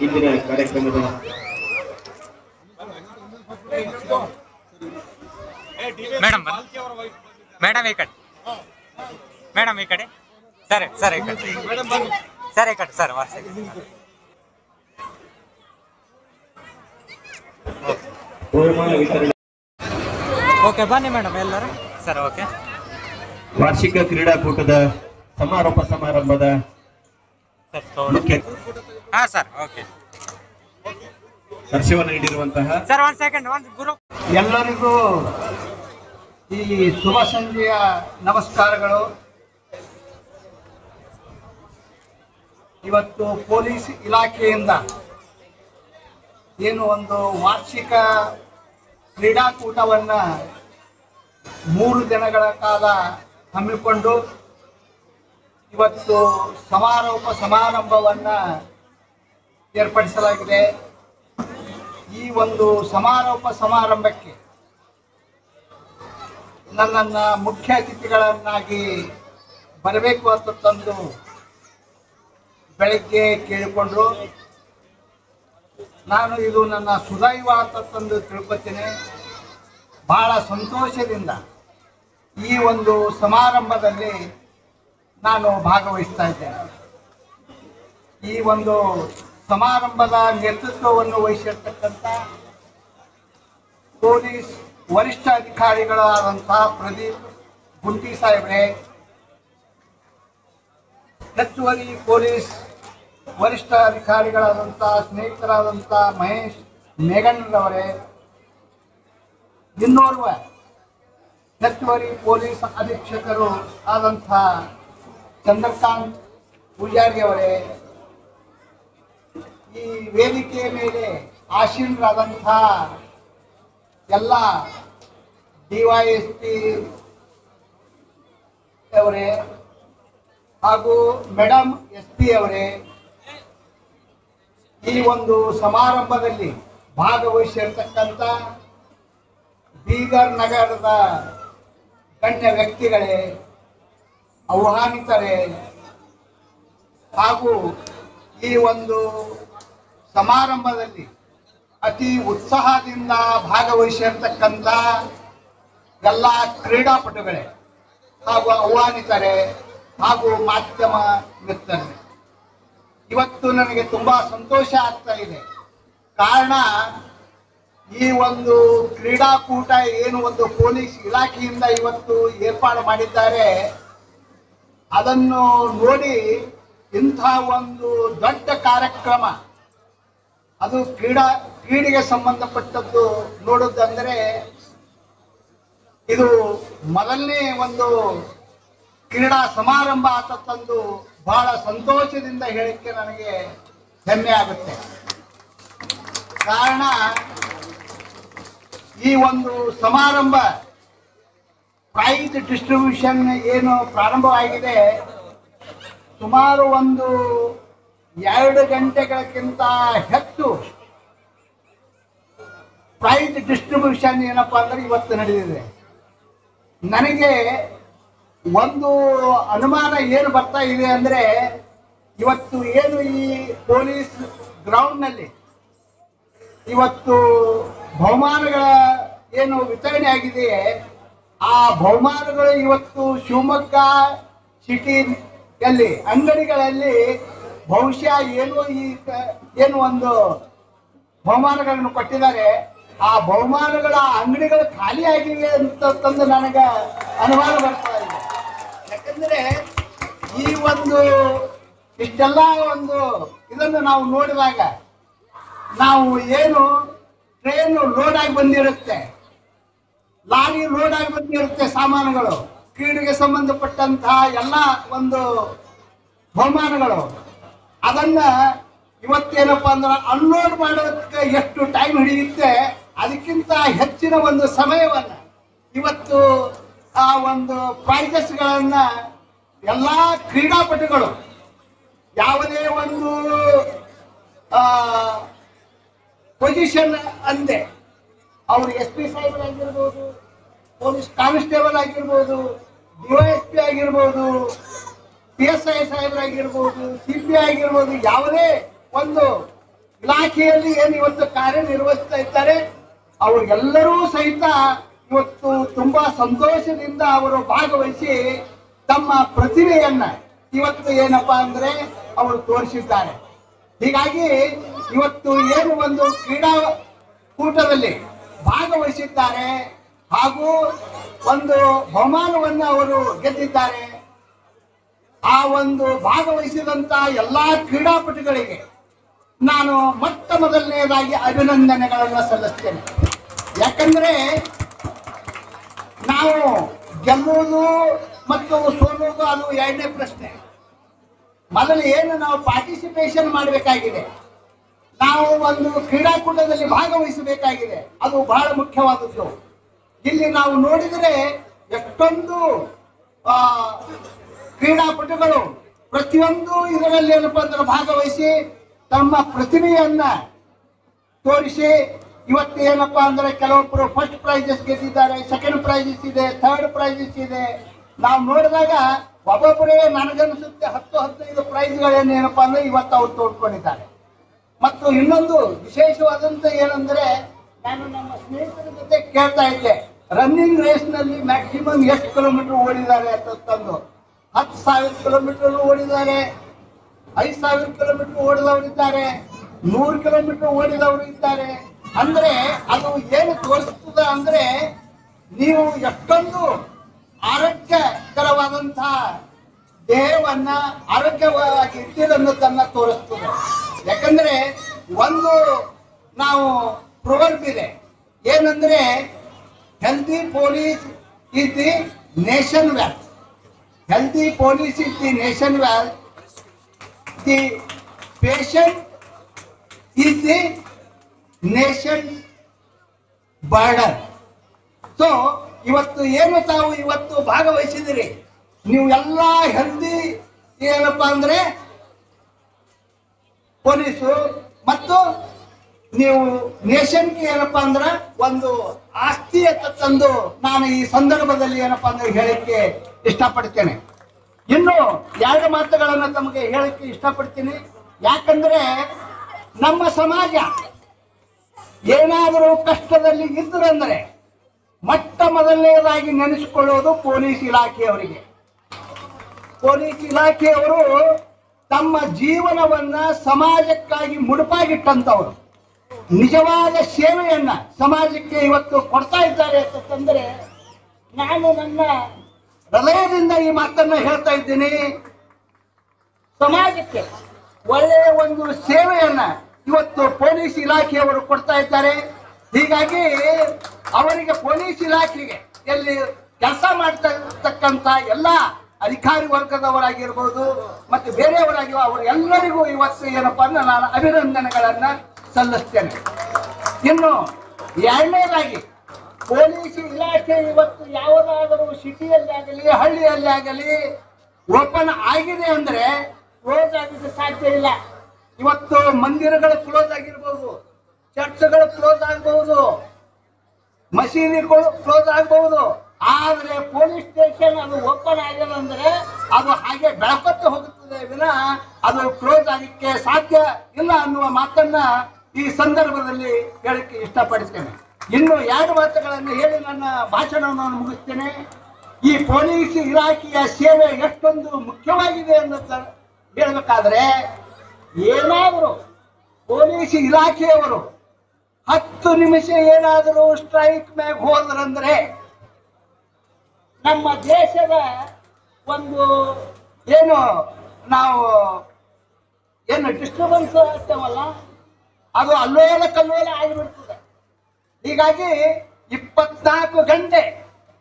ಇಂದಿನ ಕಾರ್ಯಕ್ರಮದ ಮೇಡಮ್ ಮೇಡಮ್ ಈ ಕಡೆ ಮೇಡಮ್ ಈ ಕಡೆ ಸರ್ ಸರ್ ಈ ಕಡೆ ಸರ್ ಈ ಕಡೆ ಸರ್ ಬಹುಮಾನ ವಿತರಣೆ ಓಕೆ ಬನ್ನಿ ಮೇಡಮ್ ಎಲ್ಲರೂ ಸರ್. ಓಕೆ ವಾರ್ಷಿಕ ಕ್ರೀಡಾಕೂಟದ ಸಮಾರೋಪ ಸಮಾರಂಭದ ಮುಖ್ಯ ಹಾ ಸರ್ ಓಕೆ ದರ್ಶನವನ್ನು ನೀಡಿರುವಂತಹ ಸರ್ ಒಂದ್ ಸೆಕೆಂಡ್ ಒಂದು ಗುರು ಎಲ್ಲರಿಗೂ ಈ ಶುಭ ಸಂಜೆಯ ನಮಸ್ಕಾರಗಳು. ಇವತ್ತು ಪೊಲೀಸ್ ಇಲಾಖೆಯಿಂದ ಏನು ಒಂದು ವಾರ್ಷಿಕ ಕ್ರೀಡಾಕೂಟವನ್ನ 3 ದಿನಗಳ ಕಾಲ ಹಮ್ಮಿಕೊಂಡು ಇವತ್ತು ಸಮಾರೋಪ ಸಮಾರಂಭವನ್ನ ಏರ್ಪಡಿಸಲಾಗಿದೆ. ಈ ಒಂದು ಸಮಾರೋಪ ಸಮಾರಂಭಕ್ಕೆ ನನ್ನನ್ನು ಮುಖ್ಯ ಅತಿಥಿಗಳನ್ನಾಗಿ ಬರಬೇಕು ಅಂತ ತಂದು ಬೆಳಗ್ಗೆ ಕೇಳಿಕೊಂಡ್ರು. ನಾನು ಇದು ನನ್ನ ಸುದೈವ ಅಂತ ತಂದು ತಿಳ್ಕೊತೀನಿ. ಬಹಳ ಸಂತೋಷದಿಂದ ಈ ಒಂದು ಸಮಾರಂಭದಲ್ಲಿ ನಾನು ಭಾಗವಹಿಸ್ತಾ ಇದ್ದೇನೆ. ಈ ಒಂದು ಸಮಾರಂಭದ ನೇತೃತ್ವವನ್ನು ವಹಿಸಿರ್ತಕ್ಕಂಥ ಪೊಲೀಸ್ ವರಿಷ್ಠ ಅಧಿಕಾರಿಗಳಾದಂತಹ ಪ್ರದೀಪ್ ಗುಂಟಿ ಸಾಹೇಬ್ರೆ, ಹೆಚ್ಚುವರಿ ಪೊಲೀಸ್ ವರಿಷ್ಠ ಅಧಿಕಾರಿಗಳಾದಂತಹ ಸ್ನೇಹಿತರಾದಂತಹ ಮಹೇಶ್ ಮೇಘಣ್ಣರವರೇ, ಇನ್ನೋರ್ವ ಹೆಚ್ಚುವರಿ ಪೊಲೀಸ್ ಅಧೀಕ್ಷಕರು ಆದಂತಹ ಚಂದ್ರಕಾಂತ್ ಪೂಜಾರಿ ಅವರೇ, ಈ ವೇದಿಕೆಯ ಮೇಲೆ ಆಸೀನರಾದಂತಹ ಎಲ್ಲ ಡಿವೈಎಸ್ಪಿ ಅವರೇ ಹಾಗೂ ಮೇಡಮ್ ಎಸ್ಪಿ ಅವರೇ, ಈ ಒಂದು ಸಮಾರಂಭದಲ್ಲಿ ಭಾಗವಹಿಸಿರ್ತಕ್ಕಂಥ ಬೀದರ್ ನಗರದ ಗಣ್ಯ ವ್ಯಕ್ತಿಗಳೇ, ಆಹ್ವಾನಿತರೇ ಹಾಗೂ ಈ ಒಂದು ಸಮಾರಂಭದಲ್ಲಿ ಅತಿ ಉತ್ಸಾಹದಿಂದ ಭಾಗವಹಿಸಿರ್ತಕ್ಕಂಥ ಎಲ್ಲ ಕ್ರೀಡಾಪಟುಗಳೇ ಹಾಗೂ ಆಹ್ವಾನಿತರೇ ಹಾಗೂ ಮಾಧ್ಯಮ ಮಿತ್ರರೇ, ಇವತ್ತು ನನಗೆ ತುಂಬಾ ಸಂತೋಷ ಆಗ್ತಾ ಇದೆ. ಕಾರಣ, ಈ ಒಂದು ಕ್ರೀಡಾಕೂಟ ಏನು ಒಂದು ಪೊಲೀಸ್ ಇಲಾಖೆಯಿಂದ ಇವತ್ತು ಏರ್ಪಾಡು ಮಾಡಿದ್ದಾರೆ, ಅದನ್ನು ನೋಡಿ ಇಂಥ ಒಂದು ದೊಡ್ಡ ಕಾರ್ಯಕ್ರಮ, ಅದು ಕ್ರೀಡೆಗೆ ಸಂಬಂಧಪಟ್ಟದ್ದು ನೋಡುವುದಂದ್ರೆ ಇದು ಮೊದಲನೇ ಒಂದು ಕ್ರೀಡಾ ಸಮಾರಂಭ ಆತಂದು ಬಹಳ ಸಂತೋಷದಿಂದ ಹೇಳಿಕ್ಕೆ ನನಗೆ ಹೆಮ್ಮೆ ಆಗುತ್ತೆ. ಕಾರಣ ಈ ಒಂದು ಸಮಾರಂಭ ಪ್ರೈಸ್ ಡಿಸ್ಟ್ರಿಬ್ಯೂಷನ್ ಏನು ಪ್ರಾರಂಭವಾಗಿದೆ, ಸುಮಾರು ಒಂದು 2 ಗಂಟೆಗಳಕ್ಕಿಂತ ಹೆಚ್ಚು ಪ್ರೈಸ್ ಡಿಸ್ಟ್ರಿಬ್ಯೂಷನ್ ಏನಪ್ಪಾ ಅಂದ್ರೆ ಇವತ್ತು ನಡೆದಿದೆ. ನನಗೆ ಒಂದು ಅನುಮಾನ ಏನು ಬರ್ತಾ ಇದೆ ಅಂದ್ರೆ, ಇವತ್ತು ಏನು ಈ ಪೊಲೀಸ್ ಗ್ರೌಂಡ್ ನಲ್ಲಿ ಇವತ್ತು ಬಹುಮಾನಗಳ ಏನು ವಿತರಣೆ ಆಗಿದೆ, ಆ ಬಹುಮಾನಗಳು ಇವತ್ತು ಶಿವಮೊಗ್ಗ ಸಿಟಿಯಲ್ಲಿ ಅಂಗಡಿಗಳಲ್ಲಿ ಬಹುಶಃ ಏನು ಒಂದು ಬಹುಮಾನಗಳನ್ನು ಕೊಟ್ಟಿದ್ದಾರೆ, ಆ ಬಹುಮಾನಗಳ ಅಂಗಡಿಗಳು ಖಾಲಿ ಆಗಿವೆ ಅಂತ ತಂದು ನನಗೆ ಅನುಮಾನ ಬರ್ತಾ ಇದೆ. ಯಾಕಂದ್ರೆ ಈ ಒಂದು ಇಷ್ಟೆಲ್ಲ ಒಂದು ಇದನ್ನು ನಾವು ನೋಡಿದಾಗ, ನಾವು ಏನು ಟ್ರೈನ್ ಲೋಡ್ ಆಗಿ ಬಂದಿರುತ್ತೆ, ಲಾರಿ ಲೋಡ್ ಆಗಿ ಬಂದಿರುತ್ತೆ ಸಾಮಾನುಗಳು, ಕ್ರೀಡೆಗೆ ಸಂಬಂಧಪಟ್ಟಂತಹ ಎಲ್ಲ ಒಂದು ಬಹುಮಾನಗಳು, ಅದನ್ನ ಇವತ್ತೇನಪ್ಪಾ ಅಂದ್ರೆ ಅನ್ಲೋಡ್ ಮಾಡೋದಕ್ಕೆ ಎಷ್ಟು ಟೈಮ್ ಹಿಡಿಯುತ್ತೆ, ಅದಕ್ಕಿಂತ ಹೆಚ್ಚಿನ ಒಂದು ಸಮಯವನ್ನ ಇವತ್ತು ಆ ಒಂದು ಪ್ರೈಸಸ್ಗಳನ್ನ ಎಲ್ಲಾ ಕ್ರೀಡಾಪಟುಗಳು ಯಾವುದೇ ಒಂದು ಪೊಸಿಷನ್ ಅಂದೆ, ಅವರು SP ಸಾಹೇಬರಾಗಿರ್ಬೋದು, ಪೊಲೀಸ್ ಕಾನ್ಸ್ಟೇಬಲ್ ಆಗಿರ್ಬೋದು, DYSP ಆಗಿರ್ಬೋದು, PSI ಸಾಹೇಬರಾಗಿರ್ಬೋದು, CPI ಆಗಿರ್ಬೋದು, ಯಾವುದೇ ಒಂದು ಇಲಾಖೆಯಲ್ಲಿ ಏನು ಇವತ್ತು ಕಾರ್ಯನಿರ್ವಹಿಸ್ತಾ ಇದ್ದಾರೆ, ಅವರೆಲ್ಲರೂ ಸಹಿತ ಇವತ್ತು ತುಂಬಾ ಸಂತೋಷದಿಂದ ಅವರು ಭಾಗವಹಿಸಿ ತಮ್ಮ ಪ್ರತಿಭೆಯನ್ನ ಇವತ್ತು ಏನಪ್ಪಾ ಅಂದ್ರೆ ಅವರು ತೋರಿಸಿದ್ದಾರೆ. ಹೀಗಾಗಿ ಇವತ್ತು ಏನು ಒಂದು ಕ್ರೀಡಾಕೂಟದಲ್ಲಿ ಭಾಗವಹಿಸಿದ್ದಾರೆ ಹಾಗೂ ಒಂದು ಬಹುಮಾನವನ್ನು ಅವರು ಗೆದ್ದಿದ್ದಾರೆ. ಆ ಒಂದು ಭಾಗವಹಿಸಿದಂತ ಎಲ್ಲಾ ಕ್ರೀಡಾಪಟುಗಳಿಗೆ ನಾನು ಮೊಟ್ಟ ಮೊದಲನೆಯದಾಗಿ ಅಭಿನಂದನೆಗಳನ್ನು ಸಲ್ಲಿಸ್ತೇನೆ. ಯಾಕಂದ್ರೆ ನಾವು ಗೆಲ್ಲುವುದು ಮತ್ತು ಸೋಲುವುದು ಅದು ಎರಡನೇ ಪ್ರಶ್ನೆ. ಮೊದಲು ಏನು ನಾವು ಪಾರ್ಟಿಸಿಪೇಷನ್ ಮಾಡಬೇಕಾಗಿದೆ, ನಾವು ಒಂದು ಕ್ರೀಡಾಕೂಟದಲ್ಲಿ ಭಾಗವಹಿಸಬೇಕಾಗಿದೆ, ಅದು ಬಹಳ ಮುಖ್ಯವಾದದ್ದು. ಇಲ್ಲಿ ನಾವು ನೋಡಿದರೆ ಎಷ್ಟೊಂದು ಕ್ರೀಡಾಪಟುಗಳು ಪ್ರತಿಯೊಂದು ಇದರಲ್ಲಿ ಏನಪ್ಪಾ ಅಂದ್ರೆ ಭಾಗವಹಿಸಿ ತಮ್ಮ ಪ್ರತಿಭೆಯನ್ನ ತೋರಿಸಿ ಇವತ್ತು ಏನಪ್ಪಾ ಅಂದ್ರೆ ಕೆಲವೊಬ್ಬರು ಫಸ್ಟ್ ಪ್ರೈಸಸ್ ಗೆದ್ದಿದ್ದಾರೆ, ಸೆಕೆಂಡ್ ಪ್ರೈಸಸ್ ಇದೆ, ಥರ್ಡ್ ಪ್ರೈಸಸ್ ಇದೆ. ನಾವು ನೋಡಿದಾಗ ಒಬ್ಬೊಬ್ಬರೇ ನನಗನ್ನಿಸುತ್ತೆ 10-15 ಪ್ರೈಸ್ಗಳೇನು ಏನಪ್ಪಾ ಅಂದ್ರೆ ಇವತ್ತು ಅವ್ರು ತೋಡ್ಕೊಂಡಿದ್ದಾರೆ. ಮತ್ತು ಇನ್ನೊಂದು ವಿಶೇಷವಾದಂತ ಏನಂದ್ರೆ, ನಾನು ನಮ್ಮ ಸ್ನೇಹಿತರ ಜೊತೆ ಕೇಳ್ತಾ ಇದ್ದೆ, ರನ್ನಿಂಗ್ ರೇಸ್ ನಲ್ಲಿ ಮ್ಯಾಕ್ಸಿಮಮ್ ಎಷ್ಟು ಕಿಲೋಮೀಟರ್ ಓಡಿದ್ದಾರೆ ಅಂತಂದು. 10,000 ಕಿಲೋಮೀಟರ್ ಓಡಿದ್ದಾರೆ, 5,000 ಕಿಲೋಮೀಟರ್ ಓಡಿದವರಿದ್ದಾರೆ, 100 ಕಿಲೋಮೀಟರ್ ಓಡಿದವರು ಇದ್ದಾರೆ. ಅಂದ್ರೆ ಅದು ಏನು ತೋರಿಸ್ತದ ಅಂದ್ರೆ ನೀವು ಎಷ್ಟೊಂದು ಆರೋಗ್ಯಕರವಾದಂತಹ ದೇಹವನ್ನ ಆರೋಗ್ಯವಾಗಿ ಇಟ್ಟಿರೋದನ್ನ ತೋರಿಸ್ತದೆ. ಯಾಕಂದ್ರೆ ಒಂದು ನಾವು ಪ್ರೊವರ್ಬ್ ಇದೆ, ಏನಂದ್ರೆ healthy police is the nation wealth. Healthy police is the nation wealth. The patient is the nation burden. So, ಇವತ್ತು ಏನು ತಾವು ಇವತ್ತು ಭಾಗವಹಿಸಿದಿರಿ, ನೀವು ಎಲ್ಲ ಹೆಲ್ದಿ ಏನಪ್ಪಾ ಅಂದ್ರೆ ಪೊಲೀಸು ಮತ್ತು ನೀವು ನೇಷನ್ಗೆ ಏನಪ್ಪಾ ಅಂದ್ರೆ ಒಂದು ಆಸ್ತಿ ಅಂತ ತಂದು ನಾನು ಈ ಸಂದರ್ಭದಲ್ಲಿ ಏನಪ್ಪಾ ಅಂದ್ರೆ ಹೇಳಿಕ್ಕೆ ಇಷ್ಟಪಡ್ತೇನೆ. ಇನ್ನು 2 ಮಾತುಗಳನ್ನು ತಮಗೆ ಹೇಳಕ್ಕೆ ಇಷ್ಟಪಡ್ತೀನಿ. ಯಾಕಂದ್ರೆ ನಮ್ಮ ಸಮಾಜ ಏನಾದರೂ ಕಷ್ಟದಲ್ಲಿ ಇದ್ದರಂದ್ರೆ ಮೊಟ್ಟ ಮೊದಲನೇದಾಗಿ ನೆನೆಸಿಕೊಳ್ಳೋದು ಪೊಲೀಸ್ ಇಲಾಖೆಯವರಿಗೆ. ಪೊಲೀಸ್ ಇಲಾಖೆಯವರು ತಮ್ಮ ಜೀವನವನ್ನ ಸಮಾಜಕ್ಕಾಗಿ ಮುಡುಪಾಗಿಟ್ಟಂತವರು. ನಿಜವಾದ ಸೇವೆಯನ್ನ ಸಮಾಜಕ್ಕೆ ಇವತ್ತು ಕೊಡ್ತಾ ಇದ್ದಾರೆ ಅಂತಂದ್ರೆ ನಾನು ನನ್ನ ಹೃದಯದಿಂದ ಈ ಮಾತನ್ನ ಹೇಳ್ತಾ ಇದ್ದೀನಿ. ಸಮಾಜಕ್ಕೆ ಒಳ್ಳೆಯ ಒಂದು ಸೇವೆಯನ್ನ ಇವತ್ತು ಪೊಲೀಸ್ ಇಲಾಖೆಯವರು ಕೊಡ್ತಾ ಇದ್ದಾರೆ. ಹೀಗಾಗಿ ಅವರಿಗೆ ಪೊಲೀಸ್ ಇಲಾಖೆಗೆ ಎಲ್ಲಿ ಕೆಲಸ ಮಾಡ್ತಾ ಇರ್ತಕ್ಕಂಥ ಎಲ್ಲ ಅಧಿಕಾರಿ ವರ್ಗದವರಾಗಿರ್ಬೋದು ಮತ್ತೆ ಬೇರೆಯವರಾಗಿರುವ ಅವರೆಲ್ಲರಿಗೂ ಇವತ್ತು ಏನಪ್ಪಾ ಅಂದ್ರೆ ನಾನು ಅಭಿನಂದನೆಗಳನ್ನ ಸಲ್ಲಿಸ್ತೇನೆ. ಇನ್ನು ಎರಡನೇದಾಗಿ ಪೊಲೀಸ್ ಇಲಾಖೆ ಇವತ್ತು ಯಾವುದಾದರೂ ಸಿಟಿಯಲ್ಲಿ ಆಗಲಿ ಹಳ್ಳಿಯಲ್ಲಿ ಆಗಲಿ ಓಪನ್ ಆಗಿದೆ ಅಂದ್ರೆ ಕ್ಲೋಸ್ ಆಗಿದ್ದು ಸಾಧ್ಯ ಇಲ್ಲ. ಇವತ್ತು ಮಂದಿರಗಳು ಕ್ಲೋಸ್ ಆಗಿರ್ಬೋದು, ಚರ್ಚ್ಗಳು ಕ್ಲೋಸ್ ಆಗಬಹುದು, ಮಸೀದಿಗಳು ಕ್ಲೋಸ್ ಆಗಬಹುದು. ಆದ್ರೆ ಪೊಲೀಸ್ ಸ್ಟೇಷನ್ ಅದು ಓಪನ್ ಆಗಿದೆ ಅಂದ್ರೆ ಅದು ಹಾಗೆ ಬೆಳಕತ್ತು ಹೋಗುತ್ತದೆ ವಿನಃ ಅದು ಕ್ಲೋಸ್ ಆಗಲಿಕ್ಕೆ ಸಾಧ್ಯ ಇಲ್ಲ ಅನ್ನುವ ಮಾತನ್ನ ಈ ಸಂದರ್ಭದಲ್ಲಿ ಹೇಳಕ್ಕೆ ಇಷ್ಟಪಡ್ತೇನೆ. ಇನ್ನು 2 ಮಾತುಗಳನ್ನು ಹೇಳಿ ನನ್ನ ಭಾಷಣವನ್ನು ಮುಗಿಸ್ತೇನೆ. ಈ ಪೊಲೀಸ್ ಇಲಾಖೆಯ ಸೇವೆ ಎಷ್ಟೊಂದು ಮುಖ್ಯವಾಗಿದೆ ಅಂತ ಹೇಳಬೇಕಾದ್ರೆ ಏನಾದರೂ ಪೊಲೀಸ್ ಇಲಾಖೆಯವರು 10 ನಿಮಿಷ ಏನಾದರೂ ಸ್ಟ್ರೈಕ್ ಮ್ಯಾಗ ಹೋದ್ರಂದ್ರೆ ನಮ್ಮ ದೇಶದ ಒಂದು ಏನು ನಾವು ಏನು ಡಿಸ್ಟರ್ಬೆನ್ಸ್ ಆಗ್ತೇವಲ್ಲ ಅದು ಅಲ್ಲೋಲ ಕಲ್ಲೋಲ ಆಗಿಬಿಡ್ತದೆ. ಹೀಗಾಗಿ 24 ಗಂಟೆ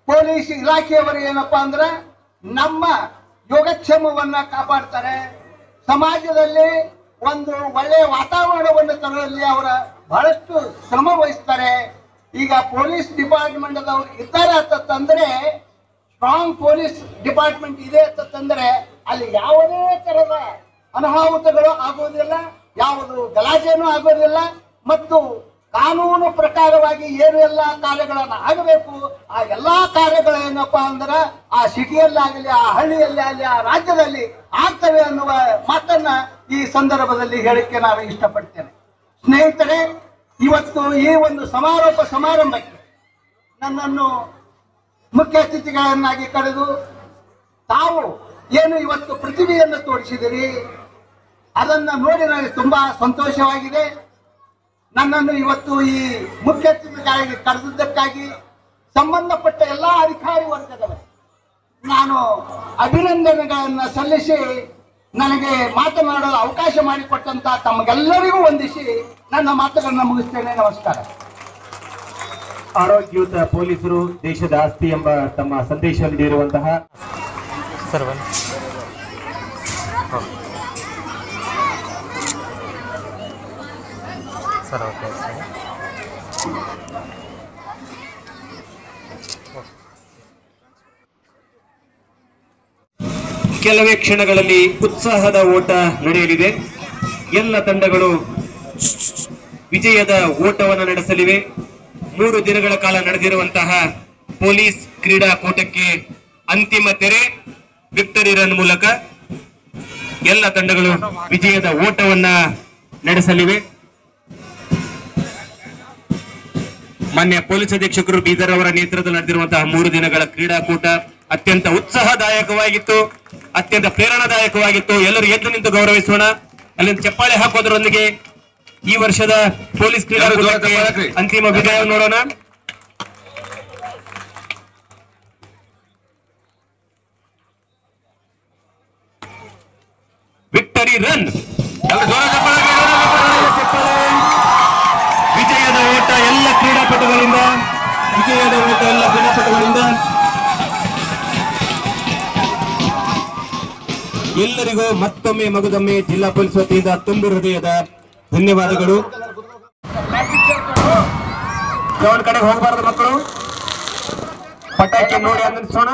ಪೊಲೀಸ್ ಇಲಾಖೆಯವರು ಏನಪ್ಪಾ ಅಂದ್ರೆ ನಮ್ಮ ಯೋಗಕ್ಷೇಮವನ್ನ ಕಾಪಾಡ್ತಾರೆ. ಸಮಾಜದಲ್ಲಿ ಒಂದು ಒಳ್ಳೆಯ ವಾತಾವರಣವನ್ನು ತರುವಲ್ಲಿ ಅವರ ಬಹಳಷ್ಟು ಶ್ರಮ ವಹಿಸ್ತಾರೆ. ಈಗ ಪೊಲೀಸ್ ಡಿಪಾರ್ಟ್ಮೆಂಟ್ ಅವರು ಇದ್ದಾರೆ ಅಂತಂದ್ರೆ ಸ್ಟ್ರಾಂಗ್ ಪೊಲೀಸ್ ಡಿಪಾರ್ಟ್ಮೆಂಟ್ ಇದೆ ಅಂತಂದ್ರೆ ಅಲ್ಲಿ ಯಾವುದೇ ತರದ ಅನಾಹುತಗಳು ಆಗೋದಿಲ್ಲ, ಯಾವುದು ಗಲಾಟೆನೂ ಆಗೋದಿಲ್ಲ ಮತ್ತು ಕಾನೂನು ಪ್ರಕಾರವಾಗಿ ಏನು ಎಲ್ಲ ಕಾರ್ಯಗಳನ್ನು ಆಗಬೇಕು ಆ ಎಲ್ಲಾ ಕಾರ್ಯಗಳು ಏನಪ್ಪಾ ಅಂದ್ರೆ ಆ ಸಿಟಿಯಲ್ಲಾಗಲಿ ಆ ಹಳ್ಳಿಯಲ್ಲಿ ಆಗಲಿ ಆ ರಾಜ್ಯದಲ್ಲಿ ಆಗ್ತವೆ ಅನ್ನುವ ಮಾತನ್ನ ಈ ಸಂದರ್ಭದಲ್ಲಿ ಹೇಳಿಕೆ ನಾನು ಇಷ್ಟಪಡ್ತೇನೆ. ಸ್ನೇಹಿತರೆ, ಇವತ್ತು ಈ ಒಂದು ಸಮಾರೋಪ ಸಮಾರಂಭಕ್ಕೆ ನನ್ನನ್ನು ಮುಖ್ಯ ಅತಿಥಿಗಳನ್ನಾಗಿ ಕರೆದು ತಾವು ಏನು ಇವತ್ತು ಪ್ರತಿಭೆಯನ್ನು ತೋರಿಸಿದಿರಿ ಅದನ್ನ ನೋಡಿ ನನಗೆ ತುಂಬಾ ಸಂತೋಷವಾಗಿದೆ. ನನ್ನನ್ನು ಇವತ್ತು ಈ ಮುಖ್ಯ ಅತಿಥಿಗಳಾಗಿ ಕರೆದಿದ್ದಕ್ಕಾಗಿ ಸಂಬಂಧಪಟ್ಟ ಎಲ್ಲಾ ಅಧಿಕಾರಿ ವರ್ಗದವರು ನಾನು ಅಭಿನಂದನೆಗಳನ್ನ ಸಲ್ಲಿಸಿ ನನಗೆ ಮಾತನಾಡಲು ಅವಕಾಶ ಮಾಡಿಕೊಟ್ಟಂತ ತಮಗೆಲ್ಲರಿಗೂ ವಂದಿಸಿ ನನ್ನ ಮಾತುಗಳನ್ನ ಮುಗಿಸ್ತೇನೆ. ನಮಸ್ಕಾರ. ಆರೋಗ್ಯಯುತ ಪೊಲೀಸರು ದೇಶದ ಆಸ್ತಿ ಎಂಬ ತಮ್ಮ ಸಂದೇಶ ನೀಡಿರುವಂತಹ ಕೆಲವೇ ಕ್ಷಣಗಳಲ್ಲಿ ಉತ್ಸಾಹದ ಓಟ ನಡೆಯಲಿದೆ. ಎಲ್ಲ ತಂಡಗಳು ವಿಜಯದ ಓಟವನ್ನು ನಡೆಸಲಿವೆ. 3 ದಿನಗಳ ಕಾಲ ನಡೆದಿರುವಂತಹ ಪೊಲೀಸ್ ಕ್ರೀಡಾಕೂಟಕ್ಕೆ ಅಂತಿಮ ತೆರೆ ವಿಕ್ಟರಿ ರನ್ ಮೂಲಕ ಎಲ್ಲ ತಂಡಗಳು ವಿಜಯದ ಓಟವನ್ನ ನಡೆಸಲಿವೆ. ಮಾನ್ಯ ಪೊಲೀಸ್ ಅಧೀಕ್ಷಕರು ಬೀದರ್ ಅವರ ನೇತೃತ್ವದಲ್ಲಿ ನಡೆದಿರುವಂತಹ 3 ದಿನಗಳ ಕ್ರೀಡಾಕೂಟ ಅತ್ಯಂತ ಉತ್ಸಾಹದಾಯಕವಾಗಿತ್ತು, ಅತ್ಯಂತ ಪ್ರೇರಣಾದಾಯಕವಾಗಿತ್ತು. ಎಲ್ಲರೂ ಎದ್ದು ನಿಂತು ಗೌರವಿಸೋಣ. ಅಲ್ಲಿಂದ ಚಪ್ಪಾಳೆ ಹಾಕೋದ್ರೊಂದಿಗೆ ಈ ವರ್ಷದ ಪೊಲೀಸ್ ಕ್ರೀಡಾಕೂಟಕ್ಕೆ ಅಂತಿಮ ವಿದಾಯ ನೋಡೋಣ. Victory run. ವಿಜಯದ ಓಟ ಎಲ್ಲ ಕ್ರೀಡಾಪಟುಗಳಿಂದ, ವಿಜಯದ ಓಟ ಎಲ್ಲ ಕ್ರೀಡಾಪಟುಗಳಿಂದ. ಎಲ್ಲರಿಗೂ ಮತ್ತೊಮ್ಮೆ ಮಗದೊಮ್ಮೆ ಜಿಲ್ಲಾ ಪೊಲೀಸ್ ವತಿಯಿಂದ ತುಂಬು ಹೃದಯದ ಧನ್ಯವಾದಗಳು. ಒಂದು ಕಡೆ ಹೋಗಬಾರದು ಮಕ್ಕಳು, ಪಟಾಕಿ ನೋಡಿ ಆನಂದಿಸೋಣ.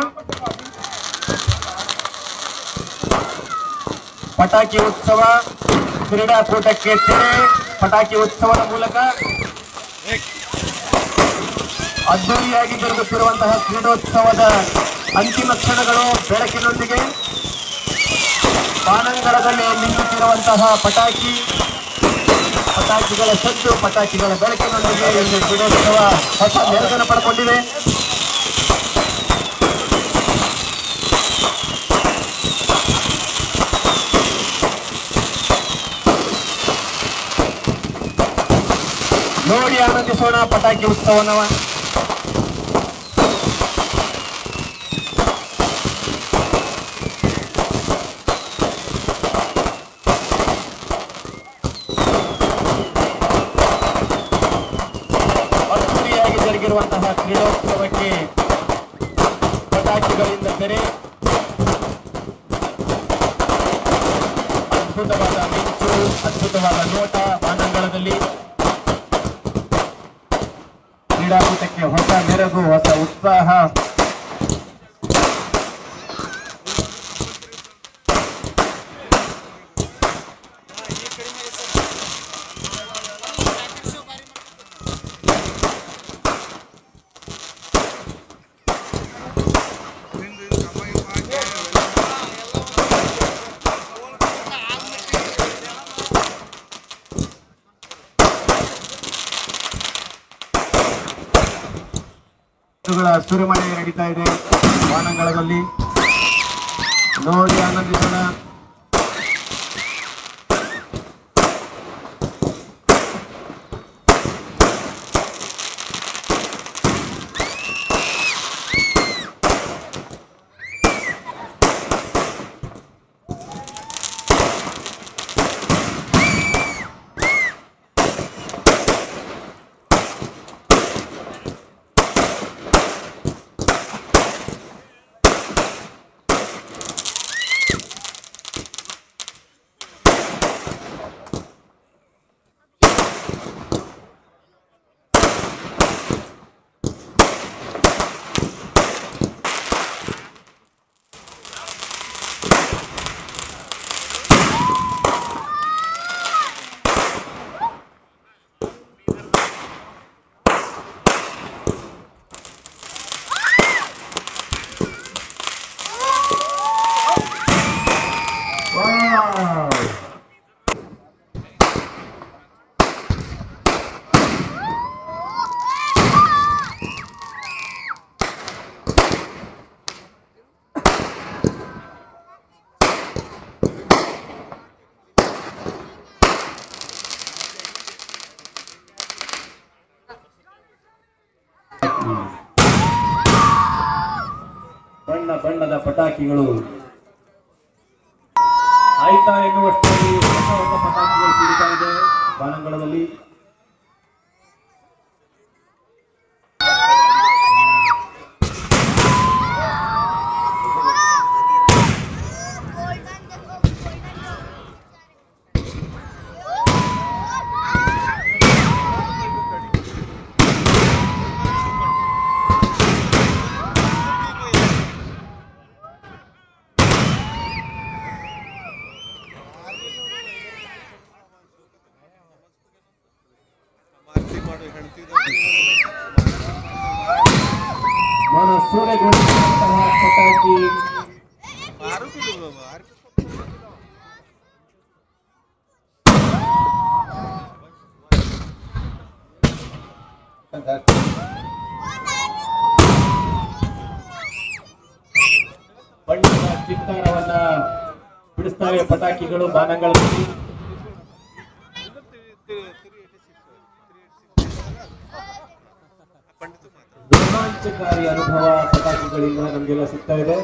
ಪಟಾಕಿ ಉತ್ಸವ ಕ್ರೀಡಾಕೂಟಕ್ಕೆ ತೆರೆ. ಪಟಾಕಿ ಉತ್ಸವದ ಮೂಲಕ ಅದ್ದೂರಿಯಾಗಿ ಜರುಗುತ್ತಿರುವಂತಹ ಕ್ರೀಡೋತ್ಸವದ ಅಂತಿಮ ಕ್ಷಣಗಳು ಬೆಳಕಿನೊಂದಿಗೆ ಬಾನಂಗಳದಲ್ಲಿ ನಿಂತಿರುವಂತಹ ಪಟಾಕಿಗಳ ಸದ್ದು, ಪಟಾಕಿಗಳ ಬೆಳಕಿನೊಂದಿಗೆ ಇಲ್ಲಿ ಕ್ರೀಡೋತ್ಸವ ಹೊಸ ಮೆರುಗನ್ನು ಪಡ್ಕೊಂಡಿದೆ. ನೋಡಿ ಆನಂದಿಸೋಣ ಪಟಾಕಿ ಉತ್ಸವನವ. ಅದ್ದೂರಿಯಾಗಿ ಜರುಗಿರುವಂತಹ ಕ್ರೀಡೋತ್ಸವಕ್ಕೆ ಪಟಾಕಿಗಳಿಂದ ತೆರೆ, ಅದ್ಭುತವಾದ ಮಿಂಚು, ಅದ್ಭುತವಾದ ನೋಟ ಬಾನಂಗಳದಲ್ಲಿ. ಕ್ರೀಡಾಕೂಟಕ್ಕೆ ಹೊಸ ಮೆರುಗು, ಹೊಸ ಉತ್ಸಾಹ. ಸುರಿಮಳೆ ನಡೀತಾ ಇದೆ ವಾನಂಗಳದಲ್ಲಿ. ನೋಡಿ ಆನಂದಿಸೋಣ. ಬಣ್ಣ ಬಣ್ಣದ ಪಟಾಕಿಗಳು ಆಯ್ತಾ ಎನ್ನುವಷ್ಟರಲ್ಲಿ ಹೊಸ ಹೊಸ ಪಟಾಕಿಗಳು ಸಿಗುತ್ತಾ ಇದೆ ಬಾನಂಗಳದಲ್ಲಿ. ಮನಸೂರೆಗೊಂಡಂತಹ ಪಟಾಕಿ ಬಣ್ಣದ ಚಿತ್ತಾರವನ್ನ ಬಿಡಿಸ್ತವೆ ಪಟಾಕಿಗಳು ಬಾನಂಗಳಲ್ಲಿ. ರೋಮಾಂಚಕಾರಿ ಅನುಭವ ಪಟಾಕಿಗಳಿಂದ ನಮಗೆಲ್ಲ ಸಿಗ್ತಾ ಇದೆ.